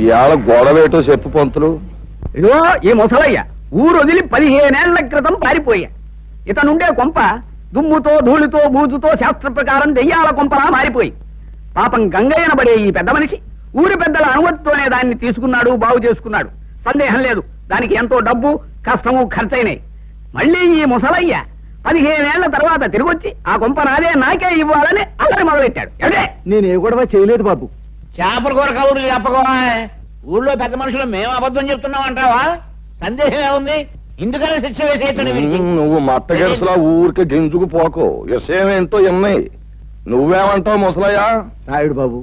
ఇవాళ గొడవేటో చెప్పు పంతులు. ఇదిగో ఈ ముసలయ్య ఊరు వదిలి 15 ఏళ్ల క్రితం పారిపోయా. ఇతనుండే కొంప దుమ్ముతో ధూళితో బూజుతో శాస్త్ర ప్రకారం దెయ్యాల కొంపలా మారిపోయి పాపం గంగయ్యనబడే ఈ పెద్ద మనిషి ఊరి పెద్దల అనుమతితోనే దాన్ని తీసుకున్నాడు, బాగు చేసుకున్నాడు. సందేహం లేదు, దానికి ఎంతో డబ్బు కష్టము ఖర్చయినాయి. మళ్ళీ ఈ ముసలయ్య 15 ఏళ్ల తర్వాత తిరిగొచ్చి ఆ కొంప నాకే ఇవ్వాలని అల్లరి మొదలెట్టాడు. నేను ఏ గొడవ చేయలేదు బాబు. చేపల కూర కబుర్లు చెప్పకోవా. ఊళ్ళో పెద్ద మనుషులు మేము అబద్ధం చెప్తున్నాం అంటావా? సందేహం ఏముంది? ఇందుకనే శిక్ష వేసేయచ్చు. నువ్వు మట్టగెరసలా ఊరికి గింజుకు పోకో. విషయం ఏంటో ఎన్నాయి. నువ్వేమంటావు ముసలయ్య? రాయుడు బాబు,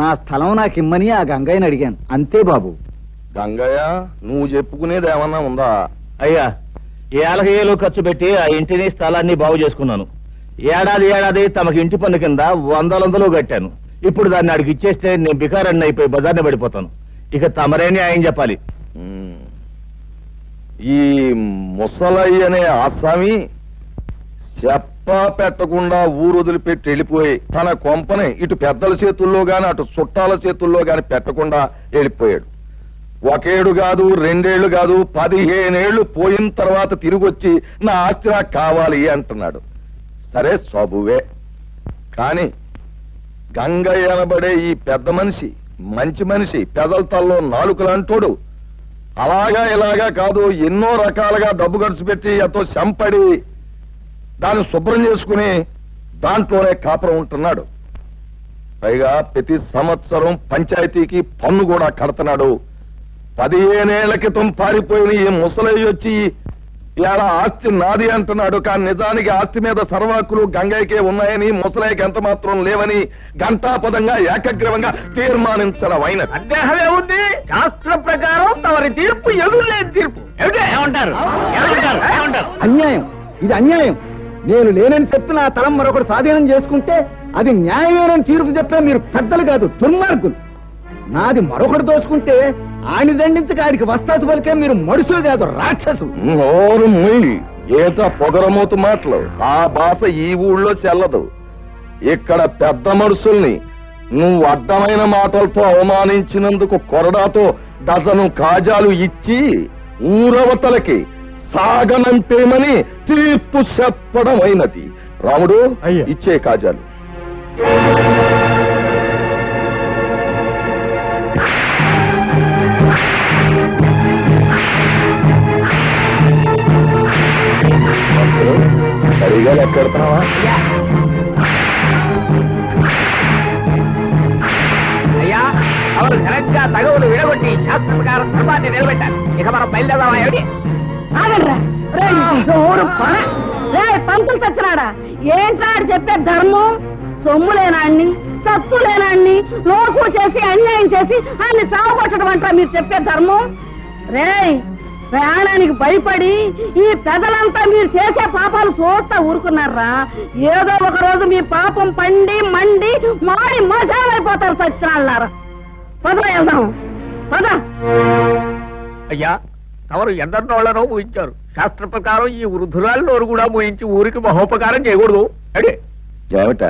నా స్థలం నాకు ఇమ్మని ఆ గంగయ్యని అడిగాను, అంతే బాబు. గంగయ్య, నువ్వు చెప్పుకునేది ఏమన్నా ఉందా? అయ్యా, ఏలకేలు ఖర్చు పెట్టి ఆ ఇంటిని స్థలాన్ని బాగు చేసుకున్నాను. ఏడాది తమకి ఇంటి పన్ను కింద 100 కట్టాను. ఇప్పుడు దాన్ని అడిగి ఇచ్చేస్తే నేను బికారాన్ని అయిపోయి బజార్ని పడిపోతాను. ఇక తమరే న్యాయం చెప్పాలి. ఈ ముసలయ్య అనే ఆసామి చెప్ప పెట్టకుండా ఊరు వదిలిపెట్టి వెళ్ళిపోయి తన కొంపని ఇటు పెద్దల చేతుల్లో గాని అటు చుట్టాల చేతుల్లో గాని పెట్టకుండా వెళ్ళిపోయాడు. 1 ఏడు కాదు, 2 ఏళ్లు కాదు, 15 ఏళ్లు పోయిన తర్వాత తిరిగొచ్చి నా ఆస్తి నాకు కావాలి అంటున్నాడు. సరే సబువే. కాని గంగయ్య అనబడే ఈ పెద్ద మనిషి మంచి మనిషి, పెదల తల్లో నాలుకలంటోడు. అలాగా ఇలాగా కాదు, ఎన్నో రకాలుగా డబ్బు ఖర్చు పెట్టి ఎంతో చంపడి దాన్ని శుభ్రం చేసుకుని దాంట్లోనే కాపురం ఉంటున్నాడు. పైగా ప్రతి సంవత్సరం పంచాయతీకి పన్ను కూడా కడుతున్నాడు. 15 ఏళ్ల క్రితం పారిపోయిన ఈ ముసలయ్య వచ్చి ఇలా ఆస్తి నాది అంటున్నాడు. కానీ నిజానికి ఆస్తి మీద సర్వాకులు గంగయ్యకే ఉన్నాయని, ముసలయ్యకి ఎంత మాత్రం లేవని ఘంటాపదంగా ఏకగ్రీవంగా తీర్మానించడం అయిన. సందేహమే ఉంది. శాస్త్ర ప్రకారం తమరి తీర్పు ఎదురులేని తీర్పు. ఏమంటారు? అన్యాయం, ఇది అన్యాయం. నేను లేనని చెప్పి నా తలం మరొకటి స్వాధీనం చేసుకుంటే అది న్యాయమేనని తీర్పు చెప్పే మీరు పెద్దలు కాదు, దుర్మార్గులు. నాది మరొకటి దోచుకుంటే ఆని దండించక ఆడికి వస్తాసు పలికే మీరు మనుషులు కాదు, రాక్షసులు. నోరు ముయ్యి, ఏత పొగరమూతు మాటలు. ఆ భాష ఈ ఊళ్ళో చెల్లదు. ఇక్కడ పెద్ద మనుషుల్ని నువ్వు అడ్డమైన మాటలతో అవమానించినందుకు కొరడాతో డజను కాజాలు ఇచ్చి ఊరవతలకి సాగనంపేమని తీర్పు చెప్పడం అయినది. రాముడు, ఇచ్చే కాజాలు. సరిగా లెక్కెడుతున్నావా? అయ్యా, అవరు ఘనంగా తగవులు విడగొట్టి శాస్త్ర ప్రకారం ధర్మాన్ని నిలబెట్టారు. ఇక మనం బయలుదేరదామా? ఏమిటి? పంతులు చచ్చినాడా? ఏంట్రా చెప్పే ధర్మం? సొమ్ములేనాన్ని, సత్తులేనాన్ని లోకు చేసి అన్యాయం చేసి అన్ని చావగొట్టడం అంటారా మీరు చెప్పే ధర్మం? రేయ్, ప్రయాణానికి భయపడి ఈ పెదలంతా మీరు చేసే పాపాలు చూస్తా ఊరుకున్నారా? ఏదో ఒక రోజు మీ పాపం పండి మండి మాడి మసాలైపోతారు సచ్చినాళ్ళారా. పద వెళ్దాం, పద. అయ్యా, తమరు ఎందరినోళ్లనో ఊహించారు. శాస్త్ర ప్రకారం ఈ వృద్ధురాలు కూడా మోయించి ఊరికి మహోపకారం చేయకూడదు. అడే ఏమిట?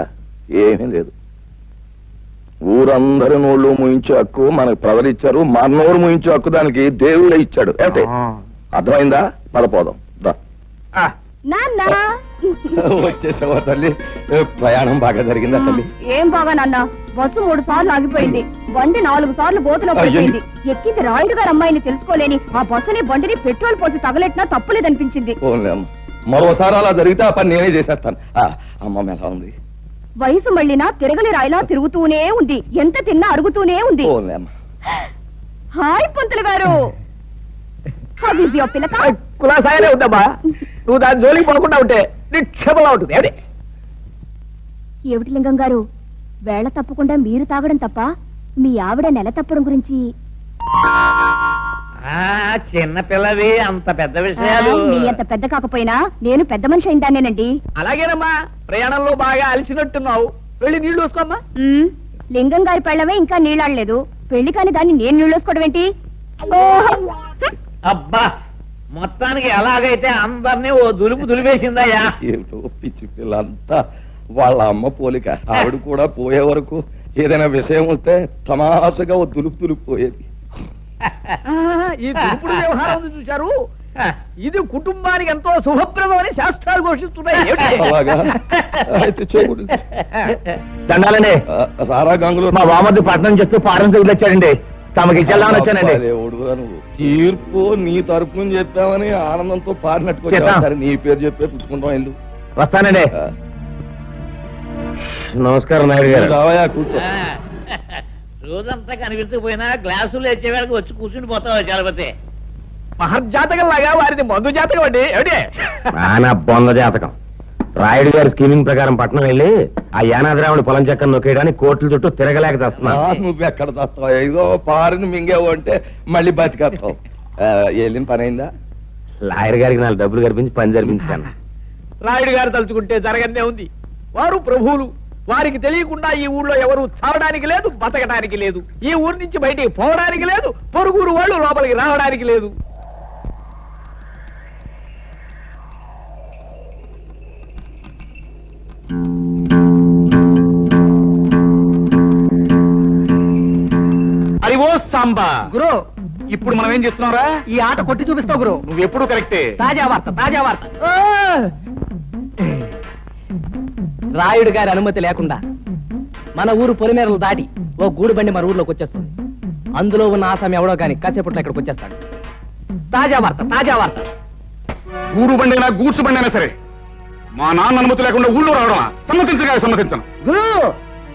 ఏమీ లేదు. ఊరందరి నోళ్ళు ముయించే హక్కు మనకు ప్రజలిచ్చారు. మన నోరు ముయించే హక్కు దానికి దేవుడే ఇచ్చాడు. ఏమిటి? అర్థమైందా? పదపోదాం. వచ్చేసావా తల్లి? ప్రయాణం బాగా జరిగిందా తల్లి? ఏం బాగా నాన్న, బస్సు 3 సార్లు ఆగిపోయింది. బండి 4 సార్లు బోతులో పడిపోయింది. ఎక్కింది రాయుడు గారు అమ్మాయిని తెలుసుకోలేని ఆ బస్సుని బండిని పెట్రోల్ పోసి తగలెట్టినా తప్పులేదనిపించింది. మరోసారి అలా జరిగితే ఆ పని నేనే చేసేస్తాను. అమ్మమ్మ ఎలా ఉంది? వయసు మళ్ళినా తిరగలి రాయిలా తిరుగుతూనే ఉంది. ఎంత తిన్నా అరుగుతూనే ఉంది. హాయ్ పంతులు గారు. కులాసాయనే ఉందమ్మా. నువ్వు దాని జోలికి పోకుండా ఉంటే నిక్షేపంగా ఉంటుంది. ఏమిటి లింగం గారు, వేళ తప్పకుండా మీరు తాగడం తప్ప మీ ఆవిడ నెల తప్పడం గురించి? చిన్న పిల్లవి, అంత పెద్ద విషయాలు. మీ అంత పెద్ద కాకపోయినా నేను పెద్ద మనిషి అయిందానేనండి. అలాగేనమ్మా, ప్రయాణంలో బాగా అలసినట్టున్నావు. వెళ్ళి నీళ్లు వేసుకోమ్మా. లింగం గారి పెళ్ళమే ఇంకా నీళ్ళాడలేదు. పెళ్లి కాని దాన్ని నేను నీళ్ళు వేసుకోవడం ఏంటి? అబ్బా, మొత్తానికి ఎలాగైతే అందరినీ ఓ దులుపు దులిపేసిందయ్యా. ఏమిటో పిచ్చి పిల్లంతా వాళ్ళ అమ్మ పోలిక. ఆవిడ కూడా పోయే వరకు ఏదైనా విషయం వస్తే తమాషగా ఓ తులుపు పోయేది. ఈ దురుపుడు వ్యవహారం ఉంది చూశారు, ఇది కుటుంబానికి ఎంతో శుభప్రదం అని శాస్త్రాలు ఘోషిస్తున్నాయి. అలాగా అయితే చేయకూడదు. దండాలండి. రారా గంగులు, మా వామద్దు పట్నం చెప్తూ పారం వచ్చాడండి, తమకి ఇచ్చేద్దామని వచ్చానండి. నువ్వు తీర్పు నీ తరపుని చెప్పావని ఆనందంతో పారినట్టుకు సరే నీ పేరు చెప్పే పుచ్చుకుంటాం ఇల్లు. వస్తానండి. నమస్కారం నాయుడు గారు. రావయా కూర్చో. రోజంతా కనిపించకపోయినా గ్లాసులు వచ్చేవాళ్ళకి వచ్చి కూర్చుని పోతావు చలపతి. మహర్జాతకం లాగా వారిది మందు జాతకం అండి. ఏమిటి నా బొంద జాతకం. రాయుడు గారి స్కీమింగ్ ప్రకారం పట్నం వెళ్ళి ఆ యానాద్రావుడి పొలం చెక్కను నొక్కేయడానికి కోట్ల చుట్టూ తిరగలేక తెస్తున్నా. నువ్వెక్కడ తెస్తావు? ఏదో పారిని మింగేవు అంటే మళ్ళీ బతికేస్తావు. వెళ్ళిన పని అయిందా? లాయర్ గారికి 4 డబ్బులు కల్పించి పని జరిపించాను. రాయుడు గారు తలుచుకుంటే జరగనే ఉంది. వారు ప్రభువులు, వారికి తెలియకుండా ఈ ఊళ్ళో ఎవరు చావడానికి లేదు, బతకడానికి లేదు, ఈ ఊరి నుంచి బయటికి పోవడానికి లేదు, పొరుగురు వాళ్ళు లోపలికి రావడానికి లేదు. అది ఓ సాంబా. గురు, ఇప్పుడు మనం ఏం చేస్తున్నారా? ఈ ఆట కొట్టి చూపిస్తావు గురు. నువ్వు ఎప్పుడు కరెక్టే. తాజా వార్త, తాజా వార్త. రాయుడు గారి అనుమతి లేకుండా మన ఊరు పొలిమేరలు దాటి ఓ గూడు బండి మన ఊర్లోకి వచ్చేస్తుంది. అందులో ఉన్న ఆసామి ఎవడో గాని కాసేపట్లో ఇక్కడికి వచ్చేస్తాడు. తాజా వార్త, తాజా వార్త. గూడు బండి అయినా గూడ్సు బండి అయినా సరే మా నాన్న అనుమతి లేకుండా ఊళ్ళో రావడం సమ్మతించను. గురు,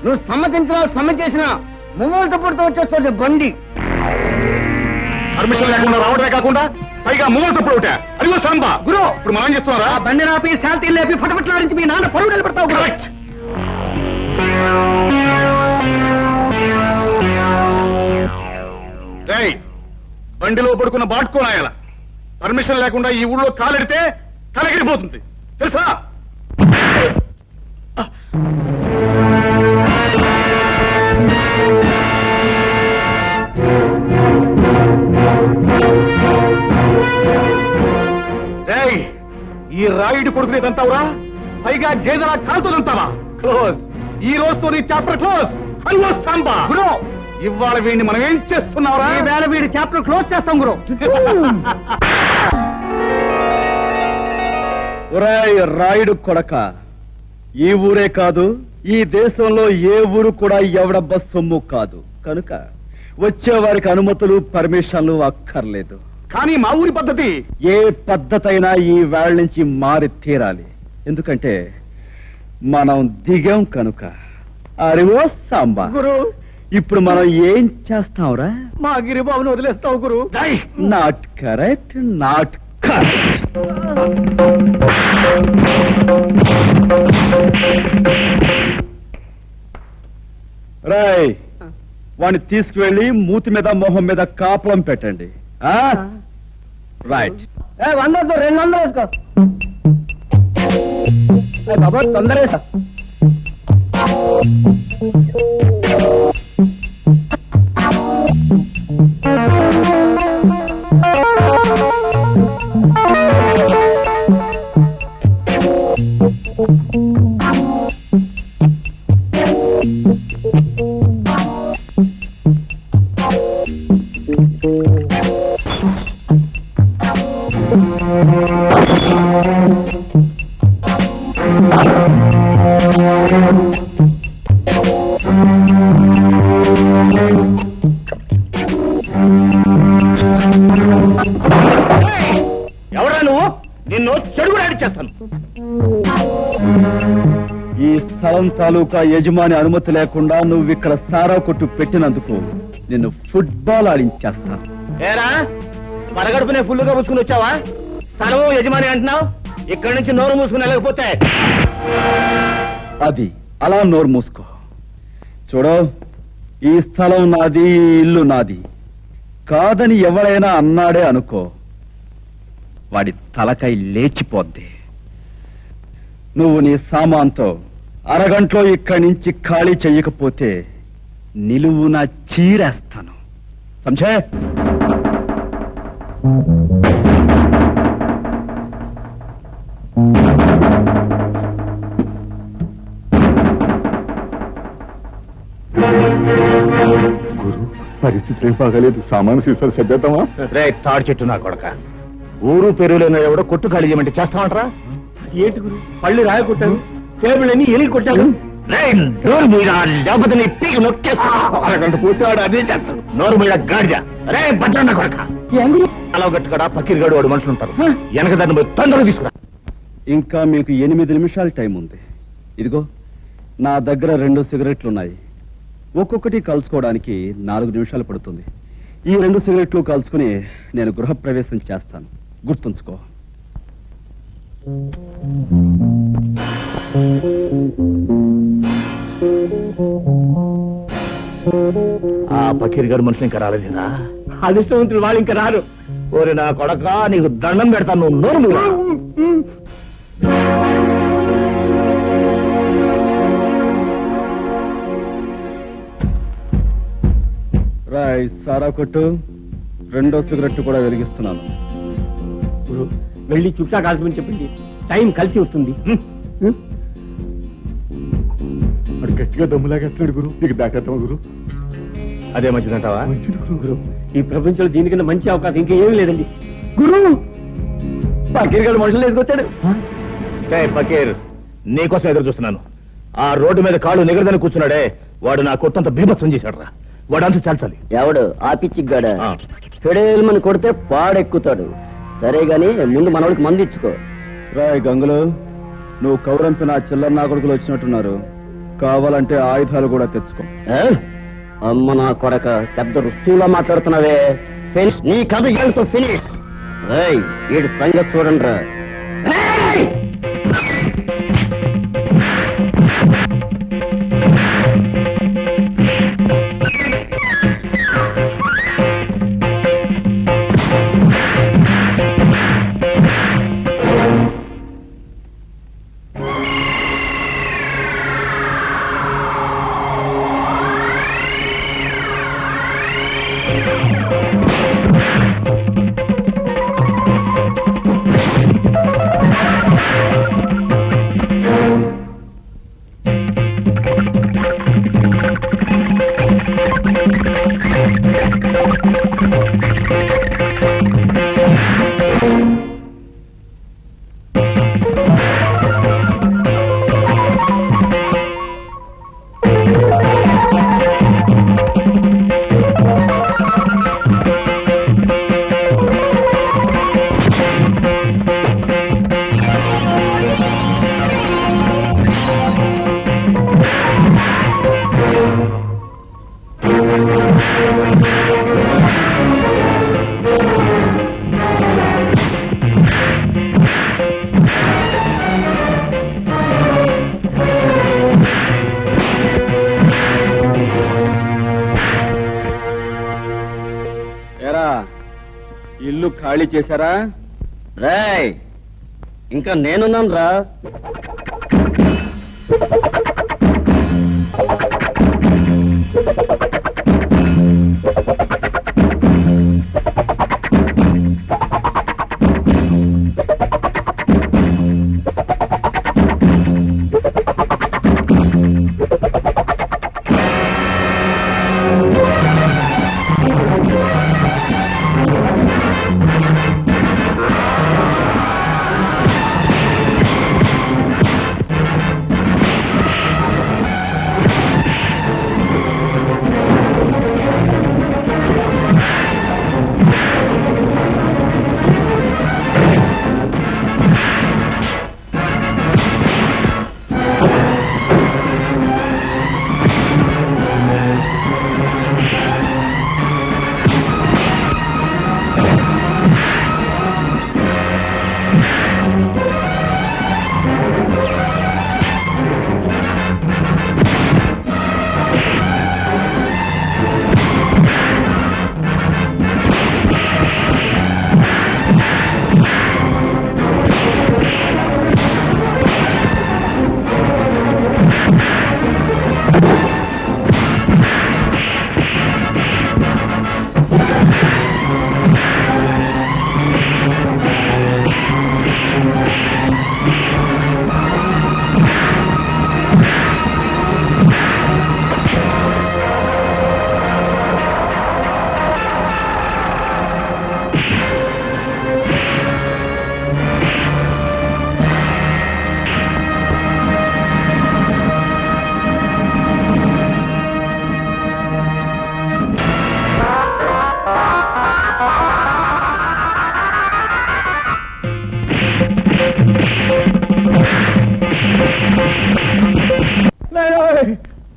నువ్వు సమ్మతించినా సమ్మె చేసినా ముంగోట పుడుతూ వచ్చేస్తుంది బండి. పర్మిషన్ లేకుండా రావడమే కాకుండా పైగా మూల తప్పుడు ఒకటే. అదిగో సాంబా. గురు, ఇప్పుడు మనం ఏం చేస్తున్నారా? ఆ బండి నాపి శాంతి లేపి ఫటఫట్లాడించి మీ నాన్న పరువు నిలబెడతావు గురు. బండిలో పడుకున్న బాట్కోనాయాల పర్మిషన్ లేకుండా ఈ ఊళ్ళో కాలెడితే తలగిరిపోతుంది తెలుసా? ఈ రాయుడు కొడుకునేదంతావురా, పైగా గేదెలా కాలుతోదంతావా? క్లోజ్. ఈ రోజుతో నీ చాప్టర్ క్లోజ్. అయ్యో సాంబా. గురు, ఇవాళ వీడిని మనం ఏం చేస్తున్నావురా? ఈ వేళ వీడి చాప్టర్ క్లోజ్ చేస్తాం గురు. ఒరేయ్ రాయుడు కొడక, ఈ ఊరే కాదు ఈ దేశంలో ఏ ఊరు కూడా ఎవడబ్బ సొమ్ము కాదు. కనుక వచ్చే వారికి అనుమతులు పర్మిషన్లు అక్కర్లేదు. కానీ మా ఊరి పద్ధతి ఏ పద్ధతైనా ఈ వేళ నుంచి మారి తీరాలి. ఎందుకంటే మనం దిగాం కనుక. అరివో సాంబా, గురు, ఇప్పుడు మనం ఏం చేస్తాంరా? మా గిరిబాబును వదిలేస్తావు గురు. Not correct, not correct. రాయ్, వాడిని తీసుకువెళ్ళి మూతి మీద మొహం మీద కాపురం పెట్టండి. రైట్. 100 200 వేసుకో బాబా, తొందర వేసా. ఎవరా నువ్వు? నిన్ను చెడుగు చేస్తాను. ఈ స్థలం తాలూకా యజమాని అనుమతి లేకుండా నువ్వు ఇక్కడ సారా కొట్టు పెట్టినందుకు నిన్ను ఫుట్బాల్ ఆడించేస్తాను. ఏరా, పరగడుపునే ఫుల్లుగా పుచ్చుకుని వచ్చావా? స్థలము యజమాని అంటున్నావు, ఇక్కడి నుంచి నోరు మూసుకుని వెళ్ళకపోతే అది అలా నోరు మూసుకో. చూడు, ఈ స్థలం నాది, ఈ ఇల్లు నాది కాదని ఎవరైనా అన్నాడే అనుకో, వాడి తలకై లేచిపోద్ది. నువ్వు నీ సామాన్తో అరగంటలో ఇక్కడి నుంచి ఖాళీ చెయ్యకపోతే నిలువున చీరేస్తాను. సంజే? పరిస్థితి ఏం బాగాలేదు. సామాను సీసాలు సర్దేద్దామా? రే తాడు చెట్టు నా కొడక, ఊరు పెరుగులేన ఎవడో కొట్టు ఖాళీ చేయమంటే చేస్తామంటారా? ఏంటి గురు, పళ్ళు రాయ కొట్టాను, టేబుల్ అన్ని ఎలిగి కొట్టాను. నోరు మీద లేకపోతే నీ పీకి నొక్కేస్తా. అరగంట పూర్తి వాడు అదే చేస్తాడు. నోరు మీద గాడిద. రే భద్రన్న కొడక, అలా గట్టుకడా పక్కిరిగాడు వాడు మనుషులు ఉంటారు. వెనక దాన్ని పోయి తొందరగా తీసుకురా. ఇంకా మీకు 8 నిమిషాలు టైం ఉంది. ఇదిగో నా దగ్గర 2 సిగరెట్లు ఉన్నాయి. ఒక్కొక్కటి కలుసుకోవడానికి 4 నిమిషాలు పడుతుంది. ఈ 2 సిగరెట్లు కలుసుకుని నేను గృహప్రవేశం చేస్తాను, గుర్తుంచుకో. ఆ పక్కిరిగాడు మనుషులు ఇంకా రాలేదేనా? అదృష్టవంతులు వాళ్ళు ఇంకా రారు. ఓరి నా కొడక, నీకు దండం పెడతాను, నువ్వు నోరు మూయరా. రాయ్ సారా కొట్టు, 2వ సిగరెట్ కూడా వెలిగిస్తున్నాను. వెళ్ళి చుట్టా కాల్చమని చెప్పండి, టైం కలిసి వస్తుంది. వాడు గట్టిగా దమ్ములాగేస్తున్నాడు గురు. నీకు దాటేద్దాం గురు. అదే మంచిదంటావా? గురు, ఈ ప్రపంచంలో దీనికన్నా మంచి అవకాశం ఇంకా ఏమీ లేదండి. గురు, పకీర్గాడు మనుషులు ఎదుకొచ్చాడు. పకీర్, నీకోసం ఎదురు చూస్తున్నాను. ఆ రోడ్డు మీద కాళ్ళు నిగరదని కూర్చున్నాడే, వాడు నా కొట్టంత బీభత్సం చేశాడు రా. వాడు అంతా చాల్చాలి. ఎవడు ఆ పిచ్చిగాడ? ఫెడేల్మని కొడితే పాడెక్కుతాడు. సరే గాని ముందు మనోడికి మంది ఇచ్చుకో. రాయ్ గంగులు, నువ్వు కౌరంపి నా చిల్లర నా కొడుకులు వచ్చినట్టున్నారు. కావాలంటే ఆయుధాలు కూడా తెచ్చుకో. అమ్మ నా కొడక, పెద్ద రుస్తువులా మాట్లాడుతున్నావే. నీ కథ ఏళ్ళతో ఫినిష్. వీడి సంగతి చూడండి రా. ఇల్లు ఖాళీ చేశారా? రేయ్, ఇంకా నేనున్నాను రా.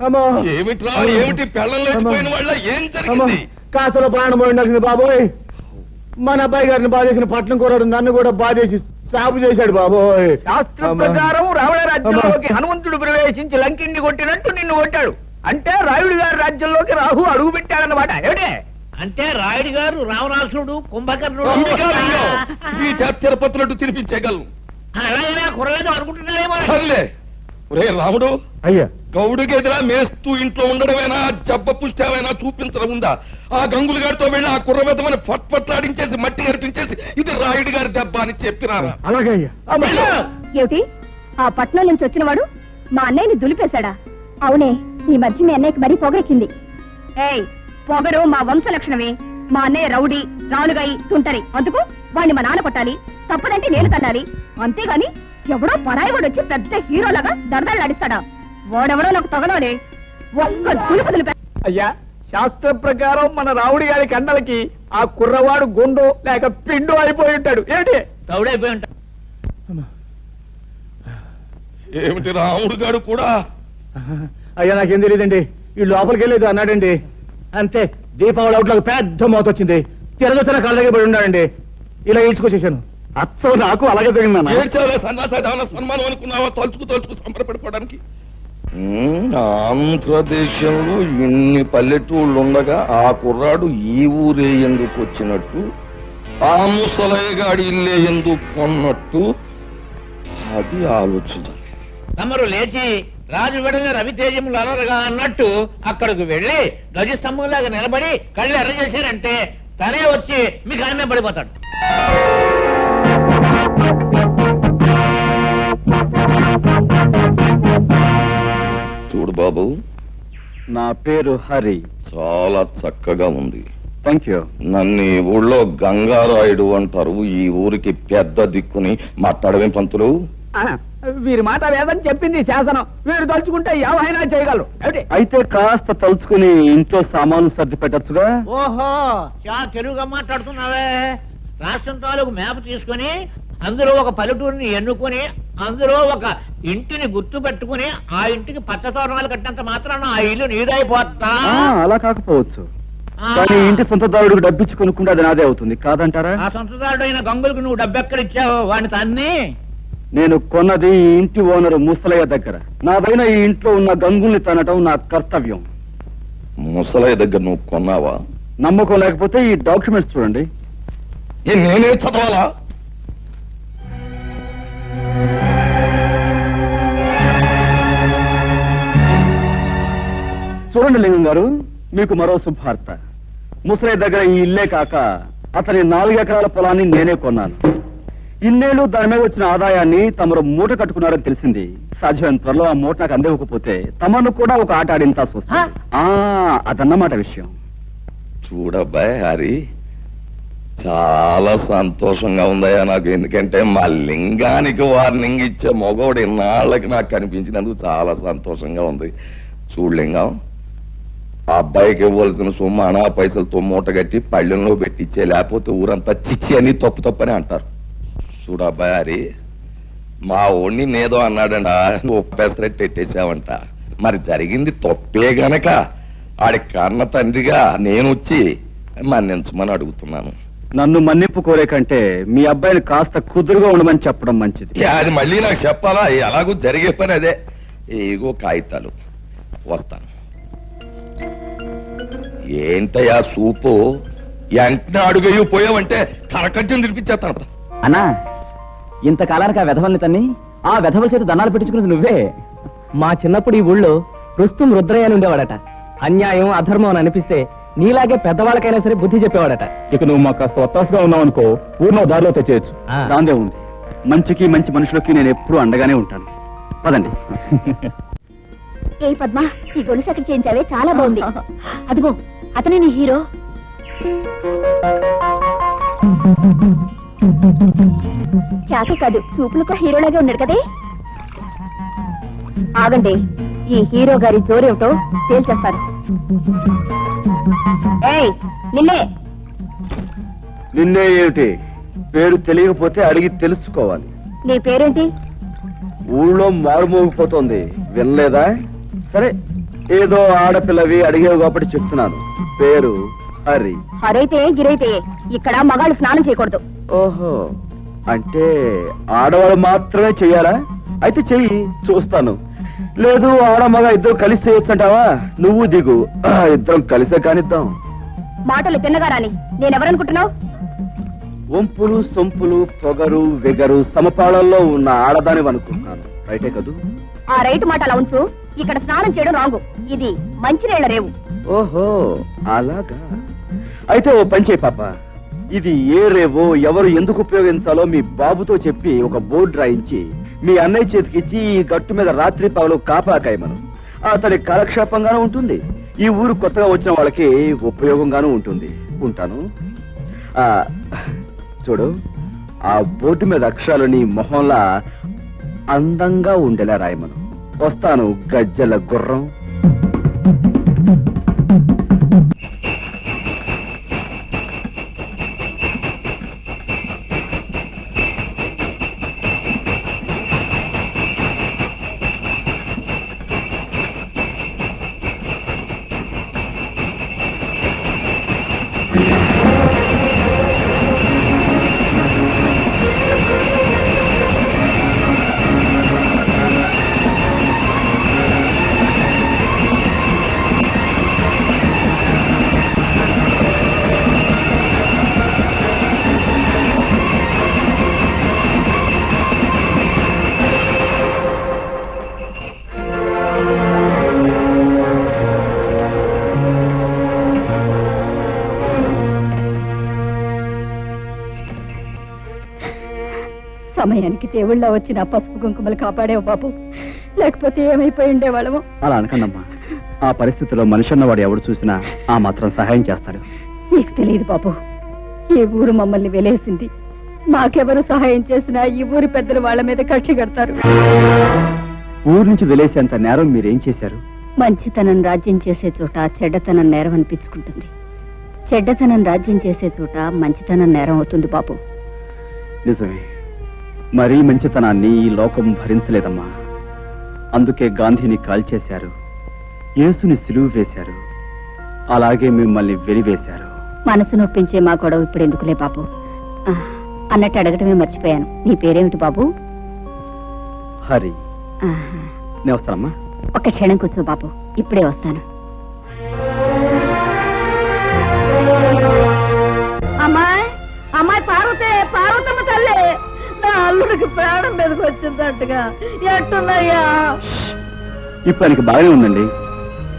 అమ్మో ఏమిట్రా ఏమిటి పెళ్ళం లేచిపోయిన వాళ్ళ ఏం జరిగింది? కాసులో ప్రాణం పోయింది బాబోయ్. మన అబ్బాయి గారిని బాధేసిన పట్నం కూరడు నన్ను కూడా బాధేసి సాగు చేశాడు బాబోయ్. శాస్త్ర ప్రకారం రావణ రాజ్యంలోకి హనుమంతుడు ప్రవేశించి లంకిని కొట్టినట్టు నిన్ను కొట్టాడు. అంటే రాయుడు గారి రాజ్యంలోకి రాహు అడుగు పెట్టాడన్నమాట. ఏమిటే అంటే రాయుడు గారు రావణాసుడు కుంభకర్ణుడు ఈ తిరుపతినట్టు తినిపించేయగలను. అలాగే కురలేదు అనుకుంటున్నారేమో. సర్లే ఒరే రాముడు, అయ్యా గౌడుకి ఎదురా మేస్తూ ఇంట్లో ఉండడమేనా జబ్బ పుష్టామైనా చూపించడం ఉందా? ఆ గంగులు గారితో వెళ్ళి ఆ కుర్రబెద్దమని పట్లాడించేసి మట్టి కనిపించేసి ఇది రాయుడు గారి దెబ్బ అని చెప్పినారా? అలాగే అయ్యా. ఏమిటి ఆ పట్నం నుంచి వచ్చినవాడు మా అన్నయ్యని దులిపేశాడా? అవునే, ఈ మధ్య మీ అన్నయ్యకి మరీ పొగరెక్కింది. ఏయ్, పొగరు మా వంశ లక్షణమే. మా అన్నయ్య రౌడీ, రాలుగాయి, తుంటరి. అందుకు వాడిని మా నాన్న కొట్టాలి, తప్పదంటే నేను తన్నాలి. అంతేగాని ఎవడో పరాయివాడు వచ్చి పెద్ద హీరోలాగా దరదలాడిస్తాడా? వాడెవడో నాకు తగలాలి. ఒక్క దులుపు దులిపే. అయ్యా, శాస్త్ర ప్రకారం మన రావుడి గారి కండలకి ఆ కుర్రవాడు గుండు లేక పిండు అయిపోయి ఉంటాడు. ఏమిటి తౌడైపోయి ఉంటాడు. ఏమిటి రాముడు గారు కూడా? అయ్యా నాకేం తెలియదండి. ఈ లోపలికి వెళ్ళేది అన్నాడండి. అంతే, దీపావళి అవుట్లోకి పెద్ద మోత వచ్చింది. తిరగొచ్చిన కళ్ళ దగ్గర పడి ఉన్నాడండి. ఇలా ఈడ్చుకొచ్చేసాను. అచ్చం నాకు అలాగే జరిగిందన్న. ఏడ్చావులే సన్నాసి, ఏమన్నా సన్మానం అనుకున్నావా? తలుచుకు సంబరపడిపోవడానికి. ఆంధ్రదేశంలో ఇన్ని పల్లెటూళ్ళు ఉండగా ఆ కుర్రాడు ఈ ఊరే ఎందుకు వచ్చినట్టు, ఆ ముసలయ్య గాడి ఇల్లే ఎందుకు కొన్నట్టు, అది ఆలోచించాలి. తమరు లేచి రాజు విడని రవితేజములు అలరగా అన్నట్టు అక్కడికి వెళ్లి ధ్వజస్తంభంలాగా నిలబడి కళ్ళు ఎర్ర చేశారంటే తనే వచ్చి మీకు ఆమె పడిపోతాడు. చూడు బాబు, నా పేరు హరి. చాలా చక్కగా ఉంది. Thank you. నన్ను ఈ ఊళ్ళో గంగారాయుడు అంటారు. ఈ ఊరికి పెద్ద దిక్కుని మాట్లాడవేం పంతులు? వీరి మాట వేదని చెప్పింది శాసనం. వీరు తలుచుకుంటే ఏమైనా చేయగలరు. ఏమిటి అయితే కాస్త తలుచుకుని ఇంట్లో సామాను సర్ది పెట్టచ్చుగా. ఓహో, చాలా తెలుగుగా మాట్లాడుతున్నావే. రాష్ట్రం తాలూకు మ్యాప్ తీసుకుని అందులో ఒక పల్లెటూరిని ఎన్నుకొని అందులో ఒక ఇంటిని గుర్తు పెట్టుకుని ఆ ఇంటికి పచ్చ తోరణాలు కట్టినంత మాత్రాన ఆ ఇల్లు నీదైపోతా. అలా కాకపోవచ్చు, కానీ ఇంటి సొంతదారుడికి డబ్బిచ్చి కొనుక్కుంటే అది నాదే అవుతుంది కాదంటారా? ఆ సొంతదారుడు అయిన గంగులకు నువ్వు డబ్బెక్కడిచ్చావు? వాడిని తన్ని నేను కొన్నది ఈ ఇంటి ఓనరు ముసలయ్య దగ్గర. నాదైన ఈ ఇంట్లో ఉన్న గంగుల్ని తనటం నా కర్తవ్యం. ముసలయ్య దగ్గర నువ్వు కొన్నావా? నమ్మకం లేకపోతే ఈ డాక్యుమెంట్స్ చూడండి. నేనే చదవాలా? చూడండి లింగం గారు, మీకు మరో శుభార్త. ముసలయ్య దగ్గర ఈ ఇల్లే కాక అతని 4 ఎకరాల పొలాన్ని నేనే కొన్నాను. ఇన్నేళ్లు దాని మీద వచ్చిన ఆదాయాన్ని తమరు మూట కట్టుకున్నారని తెలిసింది. సాధ్యమైన త్వరలో ఆ మూట నాకు అందివ్వకపోతే తమను కూడా ఒక ఆట ఆడింతాల్సి వస్తుంది. అదన్నమాట విషయం. చూడబ్బాయి హరి, చాలా సంతోషంగా ఉందయ్యా నాకు. ఎందుకంటే మా లింగానికి వార్నింగ్ ఇచ్చే మగవాడు ఇన్నాళ్ళకి నాకు కనిపించినందుకు చాలా సంతోషంగా ఉంది. చూడు లింగం, ఆ అబ్బాయికి ఇవ్వాల్సిన సొమ్ము అనా పైసలతో మూట కట్టి పళ్ళెంలో పెట్టిచ్చే, లేకపోతే ఊరంతా చిచ్చి అని తప్పని అంటారు. చూడబ్బాయి హరి, మా ఓణ్ణి నేదో అన్నాడంట, నువ్వు పెసరెట్టు ఎట్టేసావంట. మరి జరిగింది తప్పే గనక ఆడి కన్న తండ్రిగా నేను వచ్చి మన్నించమని అడుగుతున్నాను. నన్ను మన్నింపు కోరే కంటే మీ అబ్బాయిని కాస్త కుదురుగా ఉండమని చెప్పడం మంచిది. అది మళ్ళీ నాకు చెప్పాలా? ఎలాగూ జరిగే పని అదే. ఏగో కాగితాలు, వస్తాను. ఏంటయ్యా సూపు? వెంటనే అడుగయ్యూ పోయావంటే కరకజ్జం తినిపించేస్తాను. అన్నా, ఇంతకాలానికి ఆ వెధవల్ని తన్ని ఆ వెధవల చేత దండాలు పెట్టించుకున్నది నువ్వే. మా చిన్నప్పుడు ఈ ఊళ్ళో రుస్తుం రుద్రయ్య అని ఉండేవాడట. అన్యాయం అధర్మం అని అనిపిస్తే నీలాగే పెద్దవాళ్ళకైనా సరే బుద్ధి చెప్పేవాడట. ఇక నువ్వు మాకు కాస్త ఒత్తాసుగా ఉన్నావు అనుకో, ఊరిలో దారిలో తెచ్చేయచ్చు. దాందే ఉంది. మంచికి మంచి మనుషులకి నేను ఎప్పుడూ అండగానే ఉంటాను. పదండి. ఏ పద్మ, ఈ గొలుసు ఎక్కడ చేయించావే? చాలా బాగుంది. అదిగో అతనే నీ హీరో. చాక కాదు, చూపులకు హీరోలాగే ఉన్నాడు కదే. ఆగండి, ఈ హీరో గారి జోరేమిటో తేల్చేస్తాను. ఏయ్, నిన్నే. నిన్నే ఏమిటి? పేరు తెలియకపోతే అడిగి తెలుసుకోవాలి. నీ పేరేంటి? ఊళ్ళో మారుమోగిపోతోంది, వినలేదా? సరే, ఏదో ఆడపిల్లవి అడిగేవి కాబట్టి చెప్తున్నాను. పేరు హరి. హరైతే గిరైతే ఇక్కడ మగాళ్ళు స్నానం చేయకూడదు. ఓహో, అంటే ఆడవాళ్ళు మాత్రమే చెయ్యాలా? అయితే చెయ్యి, చూస్తాను. లేదు ఆడ మగ ఇద్దరు కలిసి చేయొచ్చు అంటావా? నువ్వు దిగు, ఇద్దరం కలిసే కానిద్దాం. మాటలు తిన్నగా రాని. నేనెవరనుకుంటున్నావు? వంపులు సొంపులు పొగరు వెగరు సమపాళల్లో ఉన్న ఆడదాని అనుకుంటున్నాను. రైటే కదూ? ఆ రైట్ మాట అలా ఉంచు. ఇక్కడ స్నానం చేయడం రాంగు. ఇది మంచినీళ్ల రేవు. ఓహో, అలాగా. అయితే ఓ పని చేయి పాప, ఇది ఏ రేవో ఎవరు ఎందుకు ఉపయోగించాలో మీ బాబుతో చెప్పి ఒక బోర్డు రాయించి మీ అన్నయ్య చేతికిచ్చి ఈ గట్టు మీద రాత్రి పగలు కాపాకాయమను. అతడి కాలక్షేపంగానూ ఉంటుంది, ఈ ఊరు కొత్తగా వచ్చిన వాళ్ళకి ఉపయోగంగానూ ఉంటుంది. ఉంటాను. చూడు, ఆ బోర్డు మీద అక్షరాలు నీ మొహంలా అందంగా ఉండేలా రాయమను. వస్తాను, గజ్జల గుర్రం. సమయానికి దేవుళ్ళ వచ్చిన పసుపు కుంకుమలు కాపాడేవు బాబు, లేకపోతే ఏమైపోయి ఉండేవాళ్ళము. అలా అనకండమ్మా, ఆ పరిస్థితిలో మనిషి అన్నవాడు ఎవడు చూసినా ఆ మాత్రం సహాయం చేస్తాడు. నీకు తెలియదు బాబు, ఈ ఊరు మమ్మల్ని వెలేసింది. మాకెవరు సహాయం చేసినా ఈ ఊరి పెద్దలు వాళ్ళ మీద కక్షి కడతారు. ఊరు నుంచి వెలేసేంత నేరం మీరేం చేశారు? మంచితనం రాజ్యం చేసే చోట చెడ్డతనం నేరం అనిపించుకుంటుంది. చెడ్డతనం రాజ్యం చేసే చోట మంచితనం నేరం అవుతుంది బాబు. నిజమే, మరీ మంచితనాన్ని ఈ లోకం భరించలేదమ్మా. అందుకే గాంధీని కాల్చేశారు, యేసుని సిలువు వేశారు, అలాగే మిమ్మల్ని వెలివేశారు. మనసు నొప్పించే మా గొడవ ఇప్పుడు ఎందుకులే బాబు. అన్నట్టు అడగటమే మర్చిపోయాను, నీ పేరేమిటి బాబు? హరి. నేను వస్తానమ్మా. ఒక్క క్షణం కూర్చో బాబు, ఇప్పుడే వస్తాను. అమ్మాయి అమ్మాయి పార్వతే, పార్వతమ్మ తల్లి, నా అల్లుడికి ప్రాణం మీదకి వచ్చిందట్టుగా. ఎట్టున్నాయ్యా? ఇప్పుడు ఆయనకి బాగానే ఉందండి.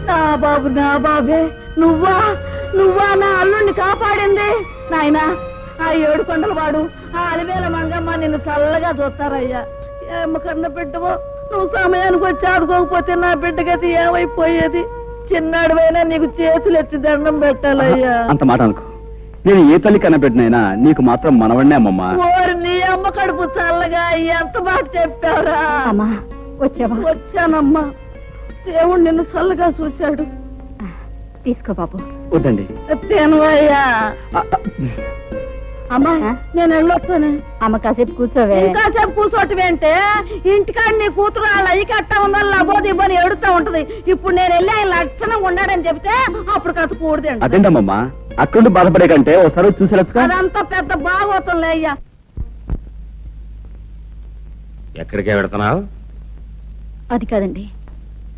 నా బాబు, నా బాబే, నువ్వా నువ్వా నా అల్లుడిని కాపాడింది? నాయనా, ఆ 7 కొండల వాడు, ఆ అలివేల మంగమ్మ నిన్ను చల్లగా చూస్తారయ్యా. ఏమ కన్న బిడ్డవో, నువ్వు సమయానికి వచ్చి ఆడుకోకపోతే నా బిడ్డగతి ఏమైపోయేది? చిన్నాడువైనా నీకు చేతులు ఎత్తి దండం పెట్టాలయ్యా. అంత మాట అనుకో, నేను ఏ తల్లి కన్నబిడ్డనైనా నీకు మాత్రం మనవడినే అమ్మమ్మా. ఓరి నీ అమ్మ కడుపు చల్లగా ఎంత మాట చెప్పావురా. వచ్చానమ్మా, దేవుడు నిన్ను చల్లగా చూశాడు. తీసుకో బాబు. వద్దండి. తేనువయ్యా. అమ్మా, నేను వెళ్ళొస్తాను. అమ్మ కాసేపు కూర్చోవే. కాసేపు కూర్చోటమేంటే, ఇంటికాడ నీ కూతురు వాళ్ళ అయ్యి కట్టా ఉందని లబోది ఇవ్వని ఏడుతా ఉంటది. ఇప్పుడు నేను వెళ్ళి ఆయన లక్షణంగా ఉన్నాడని చెప్తే అప్పుడు కాస్త కూడదండి. అదేంటమ్మా, అక్కడ బాధపడే కంటే ఒకసారి చూసేలా. అదంతా పెద్ద బాగోతుందిలే అయ్యా. ఎక్కడికే పెడుతున్నావు? అది కాదండి,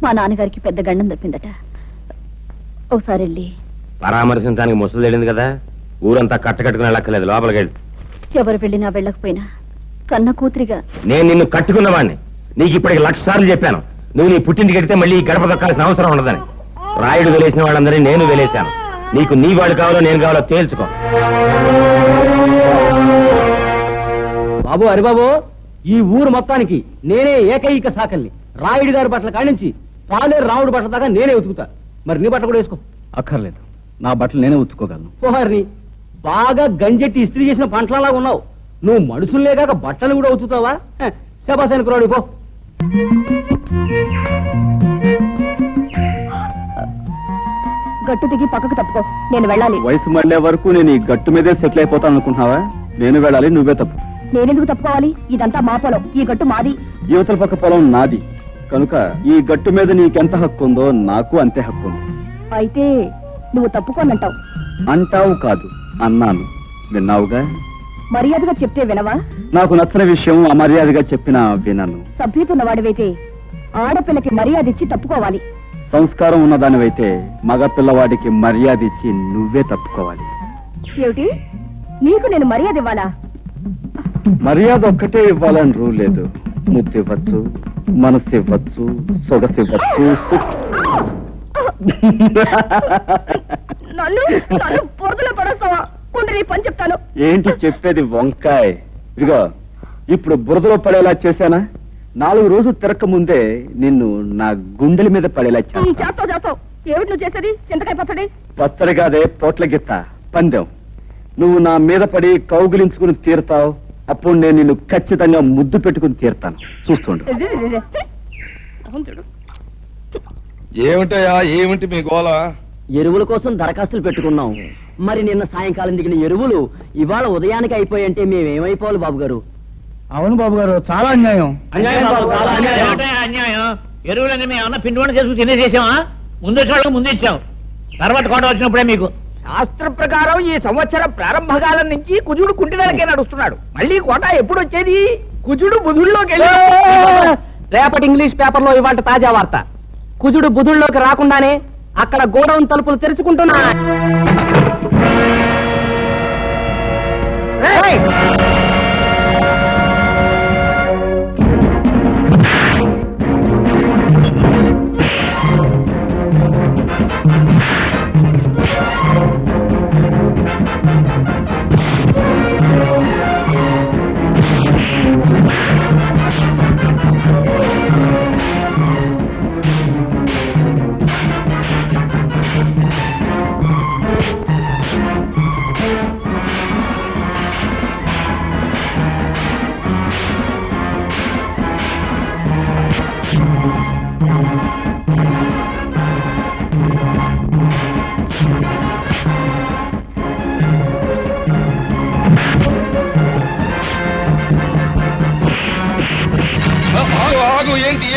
మా నాన్నగారికి పెద్ద గండం తప్పిందట. ఒకసారి వెళ్ళి పరామర్శించడానికి ముసలు తెలియదు కదా, ఊరంతా కట్టకట్టుకుని వెళ్ళక్కర్లేదు, లోపలికి వెళ్ళి. ఎవరు వెళ్ళినా వెళ్ళకపోయినా కన్న కూతురిగా నేను నిన్ను కట్టుకున్నవాడిని. నీకు ఇప్పటికి 1,00,000 సార్లు చెప్పాను, నువ్వు నీ పుట్టింటికి వెడితే మళ్ళీ ఈ గడప దొక్కాల్సిన అవసరం ఉండదని. రాయుడు వెలేసిన వాళ్ళందరినీ నేను వెలేశాను. నీకు నీ వాళ్ళు కావాలో నేను కావాలో తేల్చుకో. బాబు, హరిబాబు, ఈ ఊరు మొత్తానికి నేనే ఏకైక సాకల్ని. రాయుడు గారి బట్టల కాడించి పాలేరు రాముడు బట్టల దాకా నేనే ఉతుకుతా. మరి నీ బట్టలు కూడా వేసుకో. అక్కర్లేదు, నా బట్టలు నేనే ఉతుక్కోగలను. పోహారిని బాగా గంజెట్టి ఇస్త్రీ చేసిన పంటలలాగా ఉన్నావు. నువ్వు మనుషుల్నే కాక బట్టలు కూడా ఉతుకుతావా? శబాసానికి రాడు పో. గట్టు దిగి పక్కకు తప్పుకో, నేను వెళ్ళాలి. వయసు మళ్ళే వరకు నేను ఈ గట్టు మీదే సెటిల్ అయిపోతాను అనుకుంటున్నావా? నేను వెళ్ళాలి, నువ్వే తప్పు. నేనెందుకు తప్పుకోవాలి? ఇదంతా మా పొలం, ఈ గట్టు మాది. యువతల పక్క పొలం నాది, కనుక ఈ గట్టు మీద నీకెంత హక్కు ఉందో నాకు అంతే హక్కు ఉంది. అయితే నువ్వు తప్పుకోనంటావు. అంటావు కాదు, అన్నాను. విన్నావుగా? మర్యాదగా చెప్తే వినవా? నాకు నచ్చిన విషయం అమర్యాదగా చెప్పినా వినను. సభ్యతున్న వాడివైతే ఆడపిల్లకి మర్యాద ఇచ్చి తప్పుకోవాలి. సంస్కారం ఉన్నదానివైతే మగ పిల్లవాడికి మర్యాద ఇచ్చి నువ్వే తప్పుకోవాలి. ఏమిటి, నీకు నేను మర్యాద ఇవ్వాలా? మర్యాద ఒక్కటే ఇవ్వాలని రూల్ లేదు. ముద్దు ఇవ్వచ్చు, మనసు ఇవ్వచ్చు, సొగసు ఇవ్వచ్చు. నన్ను పొరదలో పడేస్తావా? కుండలి పని చెప్తాను. ఏంటి చెప్పేది వంకాయ్? ఇదిగో, ఇప్పుడు బురదలో పడేలా చేశానా? 4 రోజులు తిరక్క ముందే నిన్ను నా గుండెల మీద పడేలా చేస్తాను. చేస్తావు. ఏమిటి నువ్వు చేసేది? చింతకాయ పచ్చడి? పచ్చడి కాదే, పోట్ల గిత్త పందెం. నువ్వు నా మీద పడి కౌగిలించుకుని తీరుతావు. అప్పుడు నేను నిన్ను ఖచ్చితంగా ముద్దు పెట్టుకుని తీరుతాను. చూస్తుండు. ఏమిటయా, ఏమిటి మీ గోల? ఎరువుల కోసం దరఖాస్తులు పెట్టుకున్నాం. మరి నిన్న సాయంకాలం దిగిన ఎరువులు ఇవాళ ఉదయానికి అయిపోయంటే మేమేమైపోవాలి బాబు గారు? అవును బాబు గారు, చాలా అన్యాయం. ఏమిటయ్యా అన్యాయం? ఎరువులన్నీ మేము ఏమన్నా పిండి వంట చేసుకుని తినేసేసామా? ముందు వచ్చేవాళ్ళకి ముందు ఇచ్చాం, తర్వాత కోట వచ్చినప్పుడే మీకు. శాస్త్ర ప్రకారం ఈ సంవత్సరం ప్రారంభకాలం నుంచి కుజుడు కుంటినలకే నడుస్తున్నాడు. మళ్ళీ కోట ఎప్పుడు వచ్చేది? కుజుడు బుధుల్లోకి రేపటి ఇంగ్లీష్ పేపర్లో ఇవాళ తాజా వార్త. కుజుడు బుధుల్లోకి రాకుండానే అక్కడ గోడౌన్ తలుపులు తెరుచుకుంటున్నా.